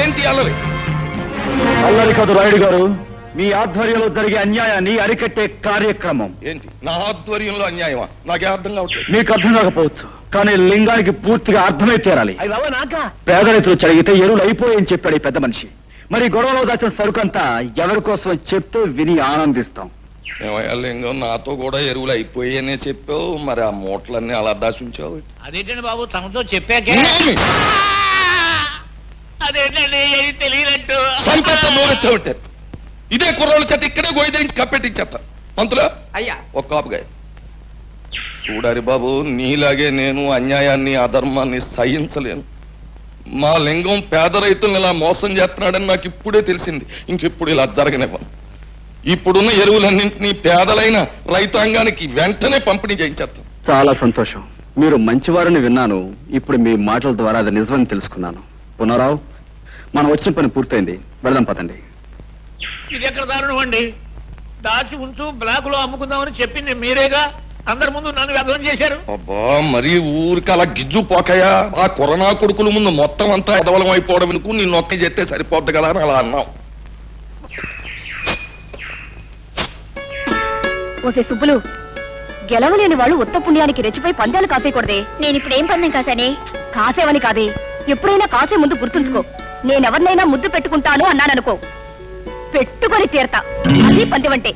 ఏంటి అల్లరి? అల్లరి కాదు రాయుడు గారు, మీ ఆధ్వర్యంలో జరిగే అన్యాయాన్ని అరికట్టే కార్యక్రమం. ఏంటి నా ఆధ్వర్యంలో అన్యాయమా? నాకే అర్థం కావట్లేదు. మీకు అర్థం కాకపోవచ్చు, కానీ లింగానికి పూర్తిగా అర్థమై తీరాలి. పేద రైతులు చదివితే ఎరువులు అయిపోయాయని చెప్పాడు ఈ పెద్ద మనిషి. మరి గొడవలో దాచిన సరుకంతా ఎవరి కోసం చెప్తే విని ఆనందిస్తాం. ఏమయ్యా లింగం, నాతో కూడా ఎరువులు అయిపోయాయనే చెప్పావు, మరి ఆ మూటలన్నీ అలా దాచుంచావు. అదేంటండి బాబు, తమతో చెప్పాకే? అదేంటండి తెలియనట్టు ఉంటారు. ఇదే కుర్రోళ్ళ చేత ఇక్కడే గోయిదేంచి కప్పెట్టించేస్తారు. మంతులా అయ్యా ఒక్క కాపుగా చూడారి బాబు, నీలాగే నేను అన్యాయాన్ని అధర్మాన్ని సహించలేను. మా లింగం పేద రైతులను ఇలా మోసం చేస్తున్నాడని నాకు ఇప్పుడే తెలిసింది. ఇంకెప్పుడు ఇలా జరగనివ్వను. ఇప్పుడున్న ఎరువులన్నింటినీ పేదలైన రైతాంగానికి వెంటనే పంపిణీ చేయించేస్తాం. చాలా సంతోషం, మీరు మంచివారని విన్నాను. ఇప్పుడు మీ మాటల ద్వారా అది నిజమని తెలుసుకున్నాను. పునరావు, మనం వచ్చిన పని పూర్తయింది, వెళదాం పదండి. ఇది ఎక్కడ దారుణం అండి? దాచి ఉంచు, బ్లాక్ లో అమ్ముకుందామని చెప్పింది మీరేగా. అందరి ముందు నన్ను వ్యర్థం చేశారు. అబ్బా, మరి ఊరికి అలా గిజ్జు పోకయా? ఆ కరోనా కొడుకుల ముందు మొత్తం అంతా ఎదవలం అయిపోవడం ఎందుకు? నీ నొక్కి చెప్తే సరిపోద్ది కదా అని అలా అన్నావు. ఓసే సుబ్బులు, గెలవలేని వాళ్ళు ఉత్త పుణ్యానికి రెచ్చిపోయి పందాలు కాసేయకూడదే. నేను ఇప్పుడు ఏం పందెం కాసానే? కాసేవని కాదే, ఎప్పుడైనా కాసే ముందు గుర్తుంచుకో. నేనెవరినైనా ముద్దు పెట్టుకుంటాను అన్నాననుకో, పెట్టుకొని తీరతా. అది పందెమంటే.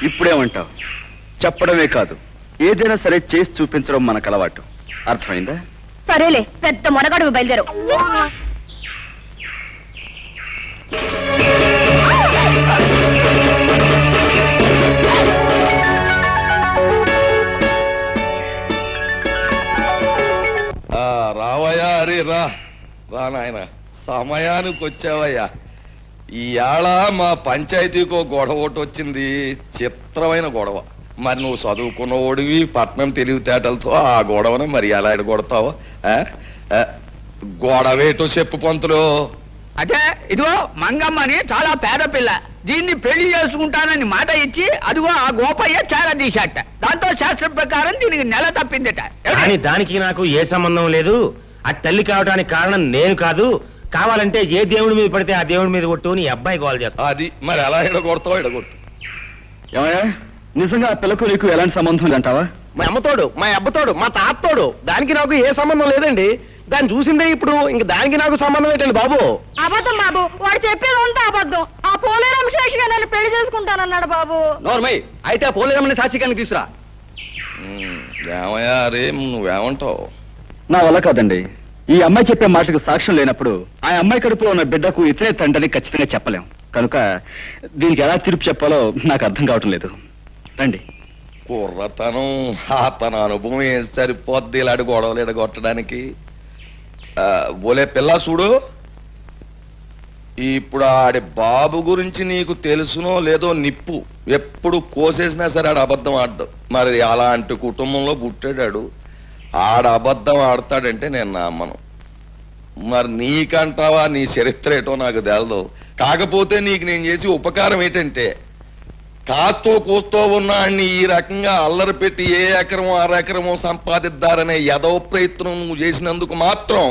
ఇప్పుడేమంటావు? చెప్పడమే కాదు, ఏదైనా సరే చేసి చూపించడం మనకు అలవాటు. అర్థమైందా? సరేలే, పెద్ద మొనగాడు బయలుదేరు. నాయన సమయానికి వచ్చావయ్యా. ఇవాళ మా పంచాయతీకో గొడవ ఒకటి వచ్చింది, చిత్రమైన గొడవ. మరి నువ్వు చదువుకున్న ఓడివి, పట్నం తెలివితేటలతో ఆ గొడవను మరి ఎలా ఎడగొడతావు? గొడవేటో చెప్పు పంతులు. అంటే ఇదిగో మంగమ్మని చాలా పేద పిల్ల, దీన్ని పెళ్లి చేసుకుంటానని మాట ఇచ్చి అదిగో ఆ గోపయ్య చాలా తీశాట. దాంతో శాస్త్రం ప్రకారం దీనికి నెల తప్పిందట. కానీ దానికి నాకు ఏ సంబంధం లేదు. ఆ తల్లి కావడానికి కారణం నేను కాదు. కావాలంటే ఏ దేవుడి మీద పడితే ఆ దేవుడి మీద కొట్టు నీ అబ్బాయి గోల్ చేస్తా. అది మరి ఎలా ఎడగొడతావు? ఎడగొట్టు. ఏమయ్యా, నిజంగా ఆ పిల్లకు నీకు ఎలాంటి సంబంధం అంటావా? మా అమ్మతోడు, మా అబ్బతోడు, మా తాతతోడు. దానికి నాకు ఏ సంబంధం లేదండి. దాన్ని చూసిందే ఇప్పుడు. ఇంక దానికి నాకు సంబంధం ఏంటండి బాబు? అబద్ధం బాబు, వాడు చెప్పేదంతా అబద్ధం. ఆ పోలేరం శేషిగా నన్ను పెళ్లి చేసుకుంటానన్నాడు బాబు. నోర్మై, అయితే ఆ పోలేరమ్మని సాక్షిగానికి తీసురా. ఏమయ్యా రే, నువ్వేమంటావు? నా వల్ల కాదండి. ఈ అమ్మాయి చెప్పే మాటకు సాక్ష్యం లేనప్పుడు ఆ అమ్మాయి కడుపులో ఉన్న బిడ్డకు ఇతనే తండ్రిని ఖచ్చితంగా చెప్పలేం. కనుక దీనికి ఎలా తీర్పు చెప్పాలో నాకు అర్థం కావటం లేదు. రండి. కుర్రతనం, తన అనుభవం ఏం సరిపోద్ది ఇలాంటి గొడవలు ఎడగొట్టడానికి? బోలే పిల్ల చూడు, ఇప్పుడు ఆడి బాబు గురించి నీకు తెలుసునో లేదో నిప్పు. ఎప్పుడు కోసేసినా సరే ఆడు అబద్ధం ఆడ్డు. మరి అలాంటి కుటుంబంలో పుట్టాడాడు, ఆడ అబద్ధం ఆడతాడంటే నేను నమ్మను. మరి నీకంటావా? నీ చరిత్ర ఏటో నాకు తెలదు. కాకపోతే నీకు నేను చేసి ఉపకారం ఏంటంటే, కాస్తో కూస్తో ఉన్నాన్ని ఈ రకంగా అల్లరి పెట్టి ఏ ఎకరమో అరెకరమో సంపాదిద్దారనే యదవ ప్రయత్నం నువ్వు చేసినందుకు మాత్రం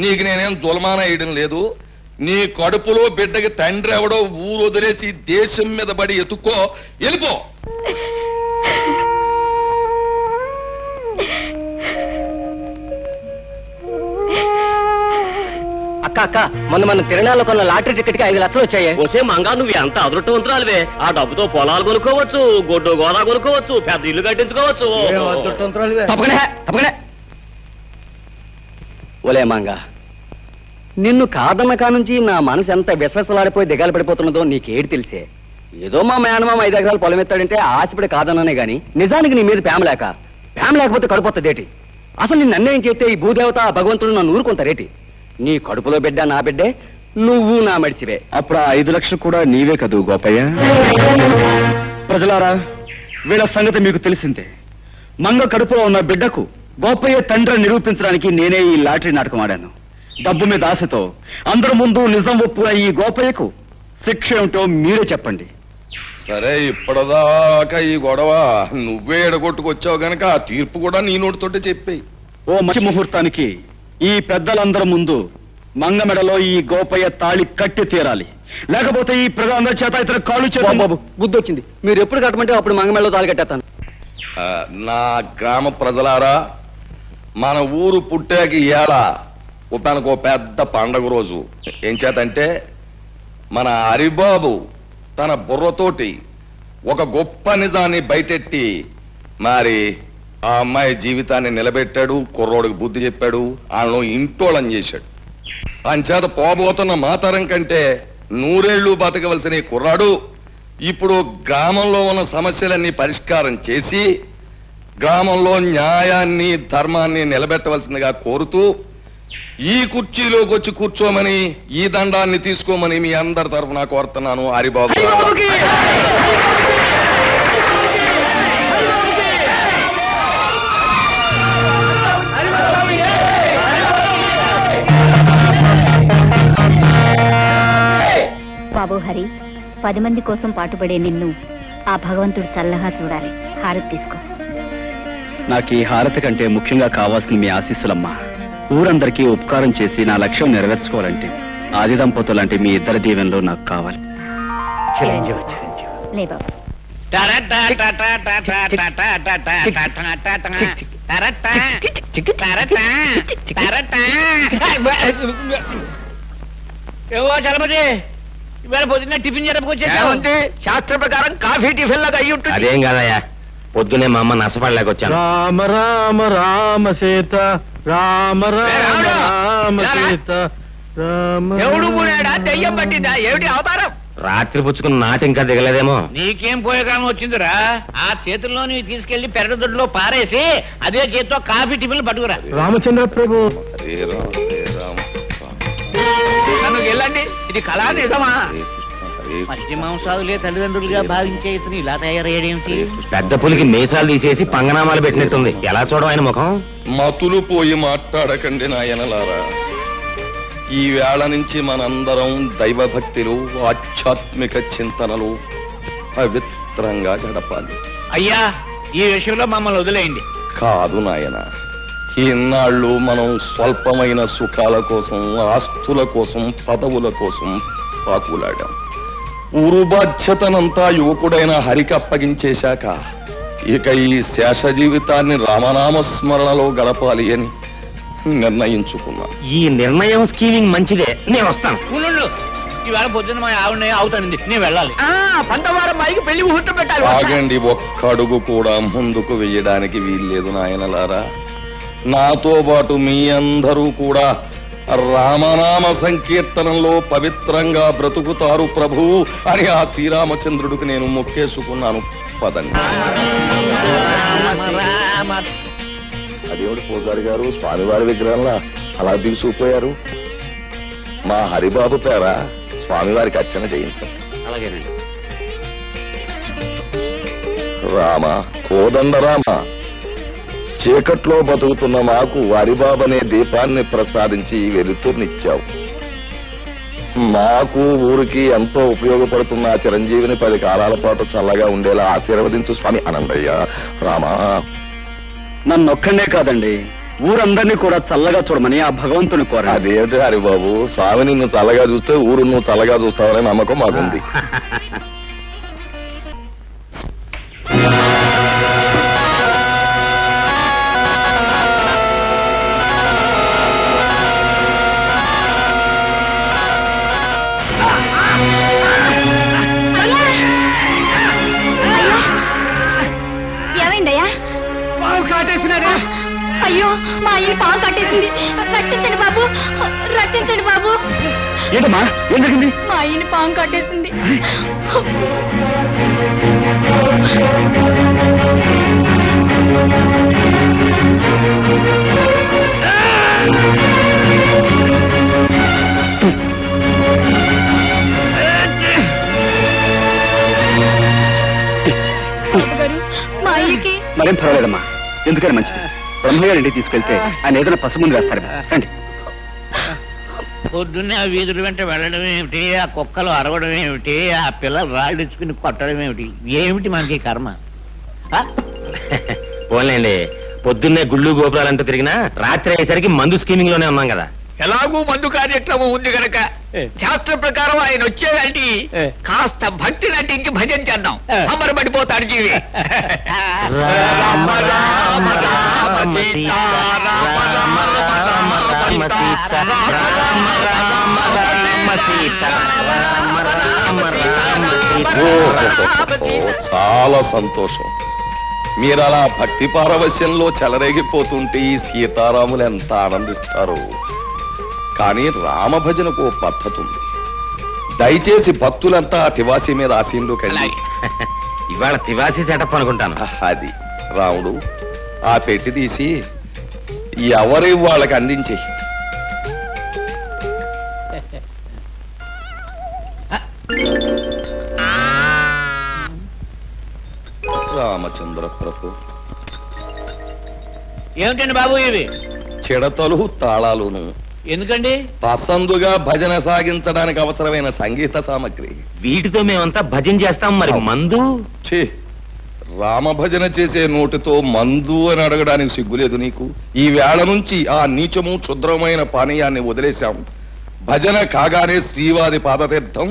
నీకు నేనేం జుల్మాన వేయడం లేదు. నీ కడుపులో బిడ్డకి తండ్రి ఎవడో ఊరు వదిలేసి దేశం మీద పడి ఎత్తుకో, వెళ్ళిపో. అక్క అక్క, మన తిరణాల్లో కొన్న లాటరీ టికెట్ కి 5 లక్షలు వచ్చాయి. వచ్చే మంగా నువ్వు ఎంత అదృష్టవంతురాలివే. ఆ డబ్బుతో పొలాలు కొనుక్కోవచ్చు, గొడ్డు గోదా కొనుక్కోవచ్చు, పెద్ద ఇల్లు కట్టించుకోవచ్చు. తప్పకనే ఓలే మంగ, నిన్ను కాదన్న కానుంచి నా మనసు ఎంత విశ్వసలాడిపోయి దిగాలు పడిపోతున్నదో నీకేడు తెలిసే. ఏదో మా మేనమామ 5 ఎకరాలు పొలం ఎత్తాడంటే ఆశపడి కాదన్నానే గాని నిజానికి నీ మీద ప్రేమ లేకపోతే కడుపుతదేటి? అసలు నిన్ను అన్యాయం చేస్తే ఈ భూదేవత ఆ భగవంతుడు నన్ను ఊరుకుంటారేటి? నీ కడుపులో బిడ్డ నా బిడ్డే, నువ్వు నా మడిచివే. అప్పుడు ఆ 5 లక్షలు కూడా నీవే కదూ గోపయ్య? ప్రజలారా, వీళ్ళ సంగతి మీకు తెలిసిందే. మంగ కడుపులో ఉన్న బిడ్డకు గోపయ్య తండ్రి నిరూపించడానికి నేనే ఈ లాటరీ నాటకం ఆడాను. డబ్బు మీద ఆశతో అందరి ముందు నిజం ఒప్పున ఈ గోపయ్యకు శిక్ష ఏమిటో మీరే చెప్పండి. సరే, ఇప్పటిదాకా ఈ గొడవ నువ్వే ఎడగొట్టుకొచ్చావు గనక ఆ తీర్పు కూడా నీ నోటితోటే చెప్పేయి. ఓ మంచి ముహూర్తానికి ఈ పెద్దలందరి ముందు మంగ మెడలో ఈ గోపయ్య తాళి కట్టి తీరాలి. లేకపోతే ఈ ప్రజలందరి చేత ఇతర కాళ్ళు చేత. బాబు, బుద్ధి వచ్చింది. మీరు ఎప్పుడు కట్టమంటే అప్పుడు మంగమెళ్ళలో తాళి కట్టేస్తాను. నా గ్రామ ప్రజలారా, మన ఊరు పుట్టాక ఇవాళ మనకు పెద్ద పండగ రోజు. ఏం చేతంటే, మన హరిబాబు తన బుర్రతోటి ఒక గొప్ప నిజాన్ని బయటెట్టి మరి ఆ అమ్మాయి జీవితాన్ని నిలబెట్టాడు. కుర్రోడికి బుద్ధి చెప్పాడు, వాళ్ళను ఇంటోళం చేశాడు. అంచేత పోబోతున్న మాతరం కంటే 100 ఏళ్ళు బతకవలసిన ఈ కుర్రాడు ఇప్పుడు గ్రామంలో ఉన్న సమస్యలన్నీ పరిష్కారం చేసి గ్రామంలో న్యాయాన్ని ధర్మాన్ని నిలబెట్టవలసిందిగా కోరుతూ ఈ కుర్చీలోకి వచ్చి కూర్చోమని, ఈ దండాన్ని తీసుకోమని మీ అందరి తరఫున కోరుతున్నాను. హరిబాబు బాబు హరి, 10 మంది కోసం పాటుపడే నిన్ను ఆ భగవంతుడు చల్లగా చూడాలి. హారతి తీసుకో. నాకు ఈ హారతి కంటే ముఖ్యంగా కావాల్సింది మీ ఆశీస్సులమ్మా. ఊరందరికీ ఉపకారం చేసి నా లక్ష్యం నెరవేర్చుకోవాలంటే ఆది దంపతులంటే మీ ఇద్దరి దీవెనలో నాకు కావాలి. లే బాబు. ఏవో చలపతి, ఇవాళ పొద్దున్న టిఫిన్ ఏమంటే శాస్త్ర ప్రకారం కాఫీ టిఫిన్ లాగా అయ్యి ఉంటుంది. అదేం కాదయ్యా, పొద్దునే మా అమ్మ నష్టపడలేకొచ్చాను. రామ రామ రామ సీత, రామ రామ రామ సీత, ఎవడు కూడాడా? దెయ్యం పట్టిందా? ఏమిటి అవతారం? రాత్రి పుచ్చుకున్న నాటి ఇంకా దిగలేదేమో. నీకేం పోయేకాలం వచ్చిందిరా? ఆ చేతుల్లో నీ తీసుకెళ్లి పెరడు దొడ్లో పారేసి అదే చేతితో కాఫీ టిఫిన్లు పట్టుకురా. రామచంద్ర ప్రభు. హరే రామ, హరే రామ. ఏమిటండి ఇది కళా నిజమా? హరే కృష్ణ, హరే కృష్ణ. మధ్య మాంసాదులే తల్లిదండ్రులుగా భావించే ఇతను ఇలా తయారయ్యేమేమిటి? పెద్ద పులికి మీసాలు తీసేసి పంగనామాలు పెట్టినట్టుంది. ఎలా చూడడం ఆయన ముఖం? మతులు పోయి మాట్లాడకండి నాయనలారా. ఈ వేళ నుంచి మనందరం దైవభక్తిలో ఆధ్యాత్మిక చింతనలో పవిత్రంగా గడపాలి. అయ్యా ఈ విషయంలో మమ్మల్ని వదిలేయండి. కాదు నాయన, ఇన్నాళ్ళు మనం స్వల్పమైన సుఖాల కోసం, ఆస్తుల కోసం, పదవుల కోసం పాకులాడాం. ఊరు బాధ్యతనంతా యువకుడైన హరికి అప్పగించేశాక ఇక ఈ శేష జీవితాన్ని రామనామస్మరణలో గడపాలి అని నిర్ణయించుకున్నా. ఈ నిర్ణయం స్కీమింగ్ మంచిదే, నేను వస్తాను. ఉండు, ఈవేళ పొద్దున్న మా ఆవిడ అవుతానండి, నేను వెళ్ళాలి. పంతవారం మైకి పెళ్లి ముహూర్తం పెట్టాలి. ఆగండి, ఒక్క అడుగు కూడా ముందుకు వెయ్యడానికి వీల్లేదు నాయనలారా. నాతో పాటు మీ అందరూ కూడా రామనామ సంకీర్తనంలో పవిత్రంగా బ్రతుకుతారు ప్రభు అని ఆ శ్రీరామచంద్రుడికి నేను మొక్కేసుకున్నాను. పదండి. అదేమిటి పూజారి గారు, స్వామివారి విగ్రహంలా అలా దిగుసుకుపోయారు? మా హరిబాబు పేర స్వామివారికి అర్చన చేయించాం. అలాగేనండి. రామ, కోదండరామ, చీకట్లో బతుకుతున్న మాకు హరిబాబనే దీపాన్ని ప్రసాదించి వెలుతుర్నిచ్చావు. మాకు ఊరికి ఎంతో ఉపయోగపడుతున్న ఆ చిరంజీవిని 10 కాలాల పాటు చల్లగా ఉండేలా ఆశీర్వదించు స్వామి. అనందయ్య, రామా. నన్నొక్కడే కాదండి, ఊరందరినీ కూడా చల్లగా చూడమని ఆ భగవంతుని కోర. అదేంటి హరిబాబు, స్వామి నిన్ను చల్లగా చూస్తే ఊరు నువ్వు చల్లగా చూస్తావనే నమ్మకం మాకుంది. ఏమైందయ్యా? కాటేసినాడే. అయ్యో, మా ఆయన పాము కట్టేసింది. రక్షించండి బాబు, రక్షించండి బాబు. ఏంటమ్మా, ఏం జరిగింది? మా ఆయన పాము కట్టేసింది. మా అయ్యకి మరేం పర్వాలేదమ్మా, ఎందుకని మంచిది. బ్రహ్మయ్య ఇంటికి తీసుకెళ్తే ఆయన ఏదైనా పసు ముందు వేస్తారు. రండి. పొద్దున్నే ఆ వీధుల వెంట వెళ్ళడం ఏమిటి, ఆ కుక్కలు అరవడం ఏమిటి, ఆ పిల్లలు రాళ్ళిచ్చుకుని కొట్టడం ఏమిటి, ఏమిటి మనకి కర్మ? పోన్లేండి, పొద్దున్నే గుళ్ళు గోపురాలంటూ తిరిగినా రాత్రి అయ్యేసరికి మందు స్కీమింగ్ లోనే ఉన్నాం కదా. ఎలాగూ మందు కార్యక్రమం ఉంది గనక శాస్త్ర ప్రకారం ఆయన వచ్చేదానికి కాస్త భక్తి నటించి భజన చేద్దాం. అమరపడిపోతాడు జీవి. రామ రామ రామ సీతా రామ రామ రామ సీతా రామ రామ రామ సీతా రామ రామ రామ సీతా. చాలా సంతోషం. మీరు అలా భక్తి పారవశ్యంలో చెలరేగిపోతుంటే ఈ సీతారాములు ఎంత ఆనందిస్తారు. కానీ రామభజనకు ఓ పద్ధతి ఉంది. దయచేసి భక్తులంతా ఆ తివాసి మీద ఆశీనులోకి వెళ్ళి. ఇవాళ తివాసి సెటప్ అనుకుంటాను. అది రాముడు, ఆ పెట్టి తీసి ఎవరి వాళ్ళకి అందించే. రామచంద్ర ప్రభు, ఏమిటండి బాబు ఇవి? చిడతలు తాళాలును. ఎందుకండి? పసందుగా భజన సాగించడానికి అవసరమైన సంగీత సామగ్రి. వీటితో మేమంతా భజన చేస్తాం. మరి మందు? ఛీ, రామభజన చేసే నోటితో మందు అని అడగడానికి సిగ్గులేదు నీకు? ఈ వేళ నుంచి ఆ నీచము క్షుద్రమైన పానీయాన్ని వదిలేశాం. భజన కాగానే శ్రీవారి పాదతీర్థం,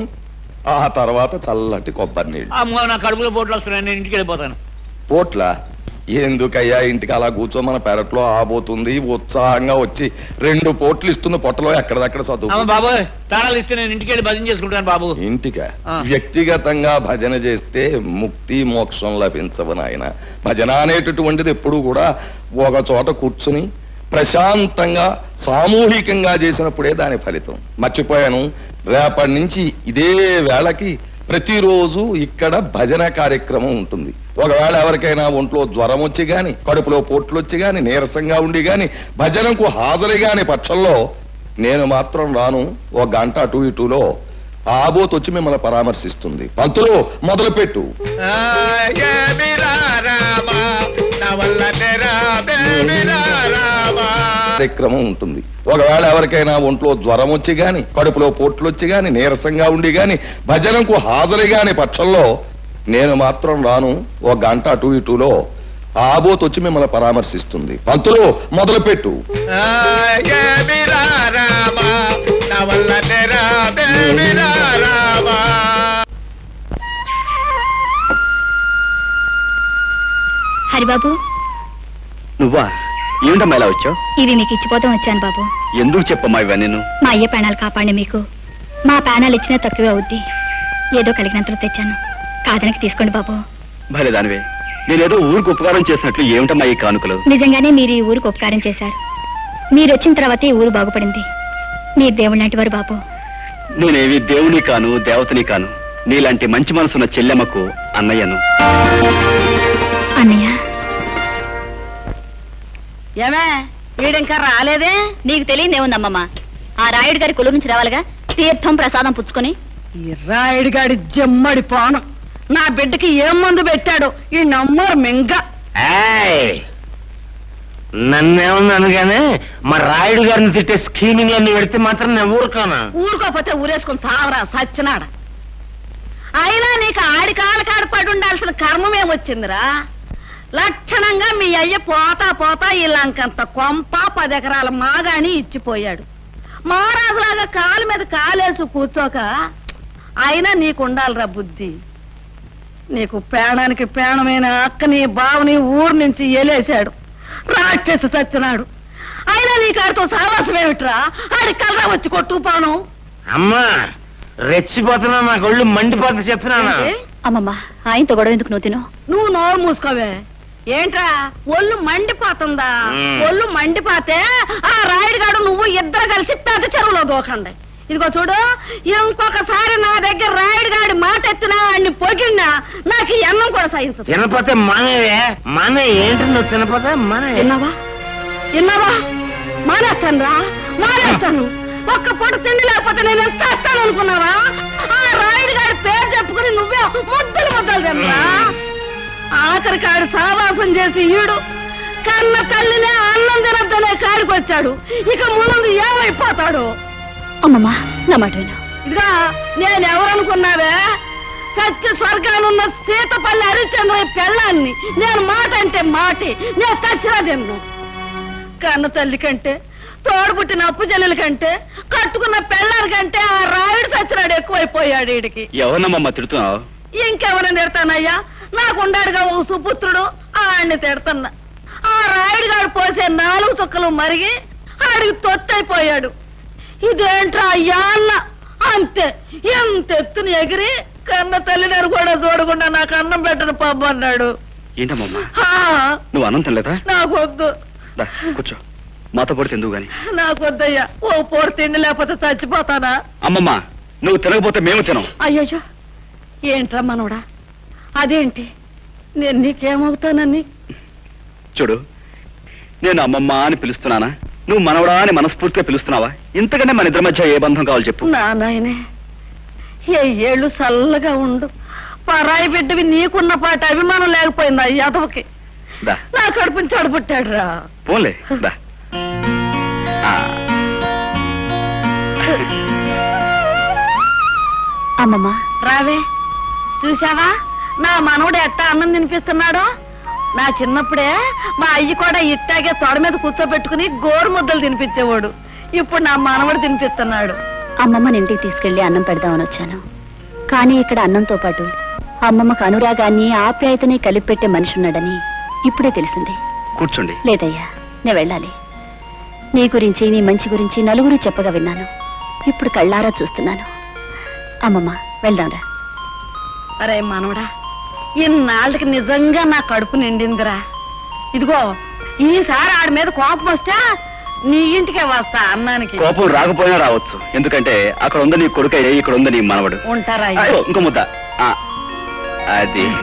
ఆ తర్వాత చల్లటి కొబ్బరి నీళ్ళు. అమ్మో, నా కడుపులో పోట్లు వస్తున్నాయి, నేను ఇంటికి వెళ్ళిపోతాను. పోట్ల ఎందుకయ్యా, ఇంటికి అలా కూర్చో, మన పెరట్లో ఆబోతుంది. ఉత్సాహంగా వచ్చి 2 పోట్లు ఇస్తున్న పొట్టలో ఎక్కడదక్కడ చదువు. బాబు తాళాలు ఇస్తే నేను ఇంటికి వెళ్ళి భజన చేసుకుంటాను బాబు. ఇంటికా? వ్యక్తిగతంగా భజన చేస్తే ముక్తి మోక్షం లభించవు నాయన. భజన అనేటటువంటిది ఎప్పుడు కూడా ఒక చోట కూర్చుని ప్రశాంతంగా సామూహికంగా చేసినప్పుడే దాని ఫలితం. మర్చిపోయాను, రేపటి నుంచి ఇదే వేళకి ప్రతిరోజు ఇక్కడ భజన కార్యక్రమం ఉంటుంది. ఒకవేళ ఎవరికైనా ఒంట్లో జ్వరం వచ్చి గాని, కడుపులో పోట్లు వచ్చి గాని, నీరసంగా ఉండి గాని, భజనకు హాజరు గాని పక్షంలో నేను మాత్రం రాను. ఒక గంట అటు ఇటులో ఆబోత్ వచ్చి మిమ్మల్ని పరామర్శిస్తుంది. పంతులు మొదలుపెట్టు. కార్యక్రమం ఉంటుంది. ఒకవేళ ఎవరికైనా ఒంట్లో జ్వరం వచ్చి గాని, కడుపులో పొట్లు వచ్చి గాని, నీరసంగా ఉండి గాని, భజనకు హాజరు గాని పక్షంలో నేను మాత్రం రాను. ఒక గంట అటు ఇటులో ఆబోత్ వచ్చి మిమ్మల్ని పరామర్శిస్తుంది. పంతులు మొదలుపెట్టు. హరిబాబు, నువ్వా? ఏమిటమ్మా ఇలా వచ్చావు? ఇవి మీకు ఇచ్చిపోతాం వచ్చాను బాబు. ఎందుకు చెప్పమ్మా ఇవన్నీ? మా అయ్య ప్రాణాలు కాపాడి మీకు మా ప్రాణాలు ఇచ్చినా తక్కువే అవుద్ది. ఏదో కలిగినంతలో తెచ్చాను, కాదనకి తీసుకోండి బాబు. భలే దానివే. నేనేదో ఊరికి ఉపకారం చేసినట్లు ఏమిటమ్మా ఈ కానుకలు? నిజంగానే మీరు ఈ ఊరికి ఉపకారం చేశారు. మీరు వచ్చిన తర్వాత ఈ ఊరు బాగుపడింది. మీరు దేవుడు లాంటి వారు బాబు. నేనేవి దేవుని కాను, దేవతని కాను. నీలాంటి మంచి మనసున్న చెల్లెమ్మకు అన్నయ్యను. అన్నయ్య, ఏమే వీడింకా రాలేదే? నీకు తెలియదేముందమ్మమ్మ. ఆ రాయుడు గారి కొలు నుంచి రావాలిగా, తీర్థం ప్రసాదం పుచ్చుకొని. ఈ రాయుడిగాడి జమ్మడి పానం నా బిడ్డకి ఏం మందు పెట్టాడు ఈ నమ్మరు మింగ. నన్నేమన్నాను గానీ మా రాయుడు గారిని తిట్టే స్కీమింగ్ అన్ని పెడితే మాత్రం నేను ఊరుకోనా? ఊరుకోపోతే ఊరేసుకుని చావరా సచ్చినాడ. అయినా నీకు ఆడి కాళ్ళ కాడ పడి ఉండాల్సిన కర్మమేమొచ్చిందిరా? లక్షణంగా మీ అయ్య పోతా పోతా ఈ లంకంత కొంప 10 ఎకరాల మాగాని ఇచ్చిపోయాడు. మహారాజులాగా కాలు మీద కాలేసి కూర్చోక అయినా నీకుండాలిరా బుద్ధి. నీకు ప్రాణానికి ప్రాణమైన అక్కని బావని ఊరు నుంచి ఏలేశాడు, రాక్షసి చచ్చినాడు. అయినా నీ కాడితో సావాసమేమిట్రా? ఆడి కలరా వచ్చి కొట్టు పాను. అమ్మా రెచ్చిపోతున్నా, నాకు ఒళ్ళు మండిపోతా చెప్తున్నాను. అమ్మమ్మ, ఆయనతో గొడవ ఎందుకు నువ్వు తిను? నువ్వు నోరు మూసుకోవే. ఏంట్రా ఒళ్ళు మండిపోతుందా? ఒళ్ళు మండిపోతే ఆ రాయుడుగాడు నువ్వు ఇద్దరు కలిసి పెద్ద చెరువులో దూకండి. ఇదిగో చూడు, ఇంకొకసారి నా దగ్గర రాయుడుగాడి మాట ఎత్తినా అన్ని పొగిడినా నాకు ఈ అన్నం కూడా సహించదు. తినపోతే మానేవే. మానే ఏంటి నువ్వు తినపోతే మానే. విన్నావా? మానేస్తాను రా, మానేస్తాను. ఒక్క పూట తిండి లేకపోతే నేను ఎంత వస్తాను అనుకున్నావా? ఆ రాయుడుగాడి పేరు చెప్పుకుని నువ్వే ముద్దలు తినరా? ఆఖరి కాడు సావాసం చేసి ఈడు కన్న తల్లినే అన్నం తినద్దనే కాడికి వచ్చాడు. ఇక ముందు ఏమైపోతాడు? అమ్మమ్మ, నా మాట విను. ఇదిగా నేనెవరనుకున్నావే? సత్య స్వర్గానున్న సీతపల్లి హరిశ్చంద్ర పెళ్ళాన్ని. నేను మాట అంటే మాటి, నేను చచ్చినా తిన్ను. కన్న తల్లి కంటే, తోడుబుట్టిన అప్పు చెల్లెల కంటే, కట్టుకున్న పెళ్ళారి కంటే ఆ రాయుడు సచ్చినాడు ఎక్కువైపోయాడు వీడికి. ఎవరమ్మా తిడుతున్నావు? ఇంకెవరని తిడతానయ్యా? నాకుండాడుగా ఓ సుపుత్రుడు, ఆడిని తిడతన్నా. ఆ రాయుడుగాడు పోసే 4 చుక్కలు మరిగి ఆడికి తొత్తైపోయాడు. ఇదేంట్రా అయ్యా అన్న అంతే. ఎంత ఎత్తుని ఎగిరి కన్న తల్లిని కూడా చూడకుండా నాకు అన్నం పెట్టను పబ్బు అన్నాడు. ఏంటమ్మా నువ్వు అన్నం తినలేదా? నాకొద్దు. కూర్చో, మాతో పొడి తిందువు గాని. నాకొద్దయ్యా, ఓ పూట తిండి లేకపోతే చచ్చిపోతానా? అమ్మమ్మ, నువ్వు తినకపోతే మేము తినం. అయ్యయ్యో, ఏంట్రా మనోడా? అదేంటి, నేను నీకేమవుతానని? చూడు, నేను అమ్మమ్మ అని పిలుస్తున్నానా, నువ్వు మనవడా అని మనస్ఫూర్తిగా పిలుస్తున్నావా? ఇంతకంటే మన ఇద్దరి మధ్య ఏ బంధం కావాలి చెప్పు. నా నాయనే, ఏ ఏళ్ళు చల్లగా ఉండు. పరాయి బిడ్డవి నీకున్న పాట అభిమానం లేకపోయింది ఆ యాదవకి. నా కడుపుని చెడబుట్టాడు రా. పోన్లే దా. అమ్మమ్మ, రావే. చూసావా నా మనవడు ఎట్టా అన్నం తినిపిస్తున్నాడో? నా చిన్నప్పుడే మా అయ్యి కూడా ఇట్టాగే తొడ మీద కూర్చోబెట్టుకుని గోరు ముద్దలు తినిపించేవాడు. ఇప్పుడు నా మనవడు తినిపిస్తున్నాడు. అమ్మమ్మని ఇంటికి తీసుకెళ్లి అన్నం పెడదామని వచ్చాను. కానీ ఇక్కడ అన్నంతో పాటు అమ్మమ్మకు అనురాగాన్ని, ఆప్యాయతని కలిపి పెట్టే మనిషి ఉన్నాడని ఇప్పుడే తెలిసింది. కూర్చోండి. లేదయ్యా, నేను వెళ్ళాలి. నీ గురించి, నీ మంచి గురించి నలుగురు చెప్పగా విన్నాను. ఇప్పుడు కళ్ళారా చూస్తున్నాను. అమ్మమ్మ, వెళ్దాంరా. అరే మనవడా, ఇన్నాళ్ళకి నిజంగా నా కడుపు నిండిందిరా. ఇదిగో, ఈసారి ఆడి మీద కోపం వస్తే నీ ఇంటికే వస్తా అన్నానికి. కోపం రాకపోయినా రావచ్చు, ఎందుకంటే అక్కడ ఉంది నీ కొడుకు, ఇక్కడ ఉంది నీ మనవడు. ఉంటారా? ఇంకో ముద్ద. అది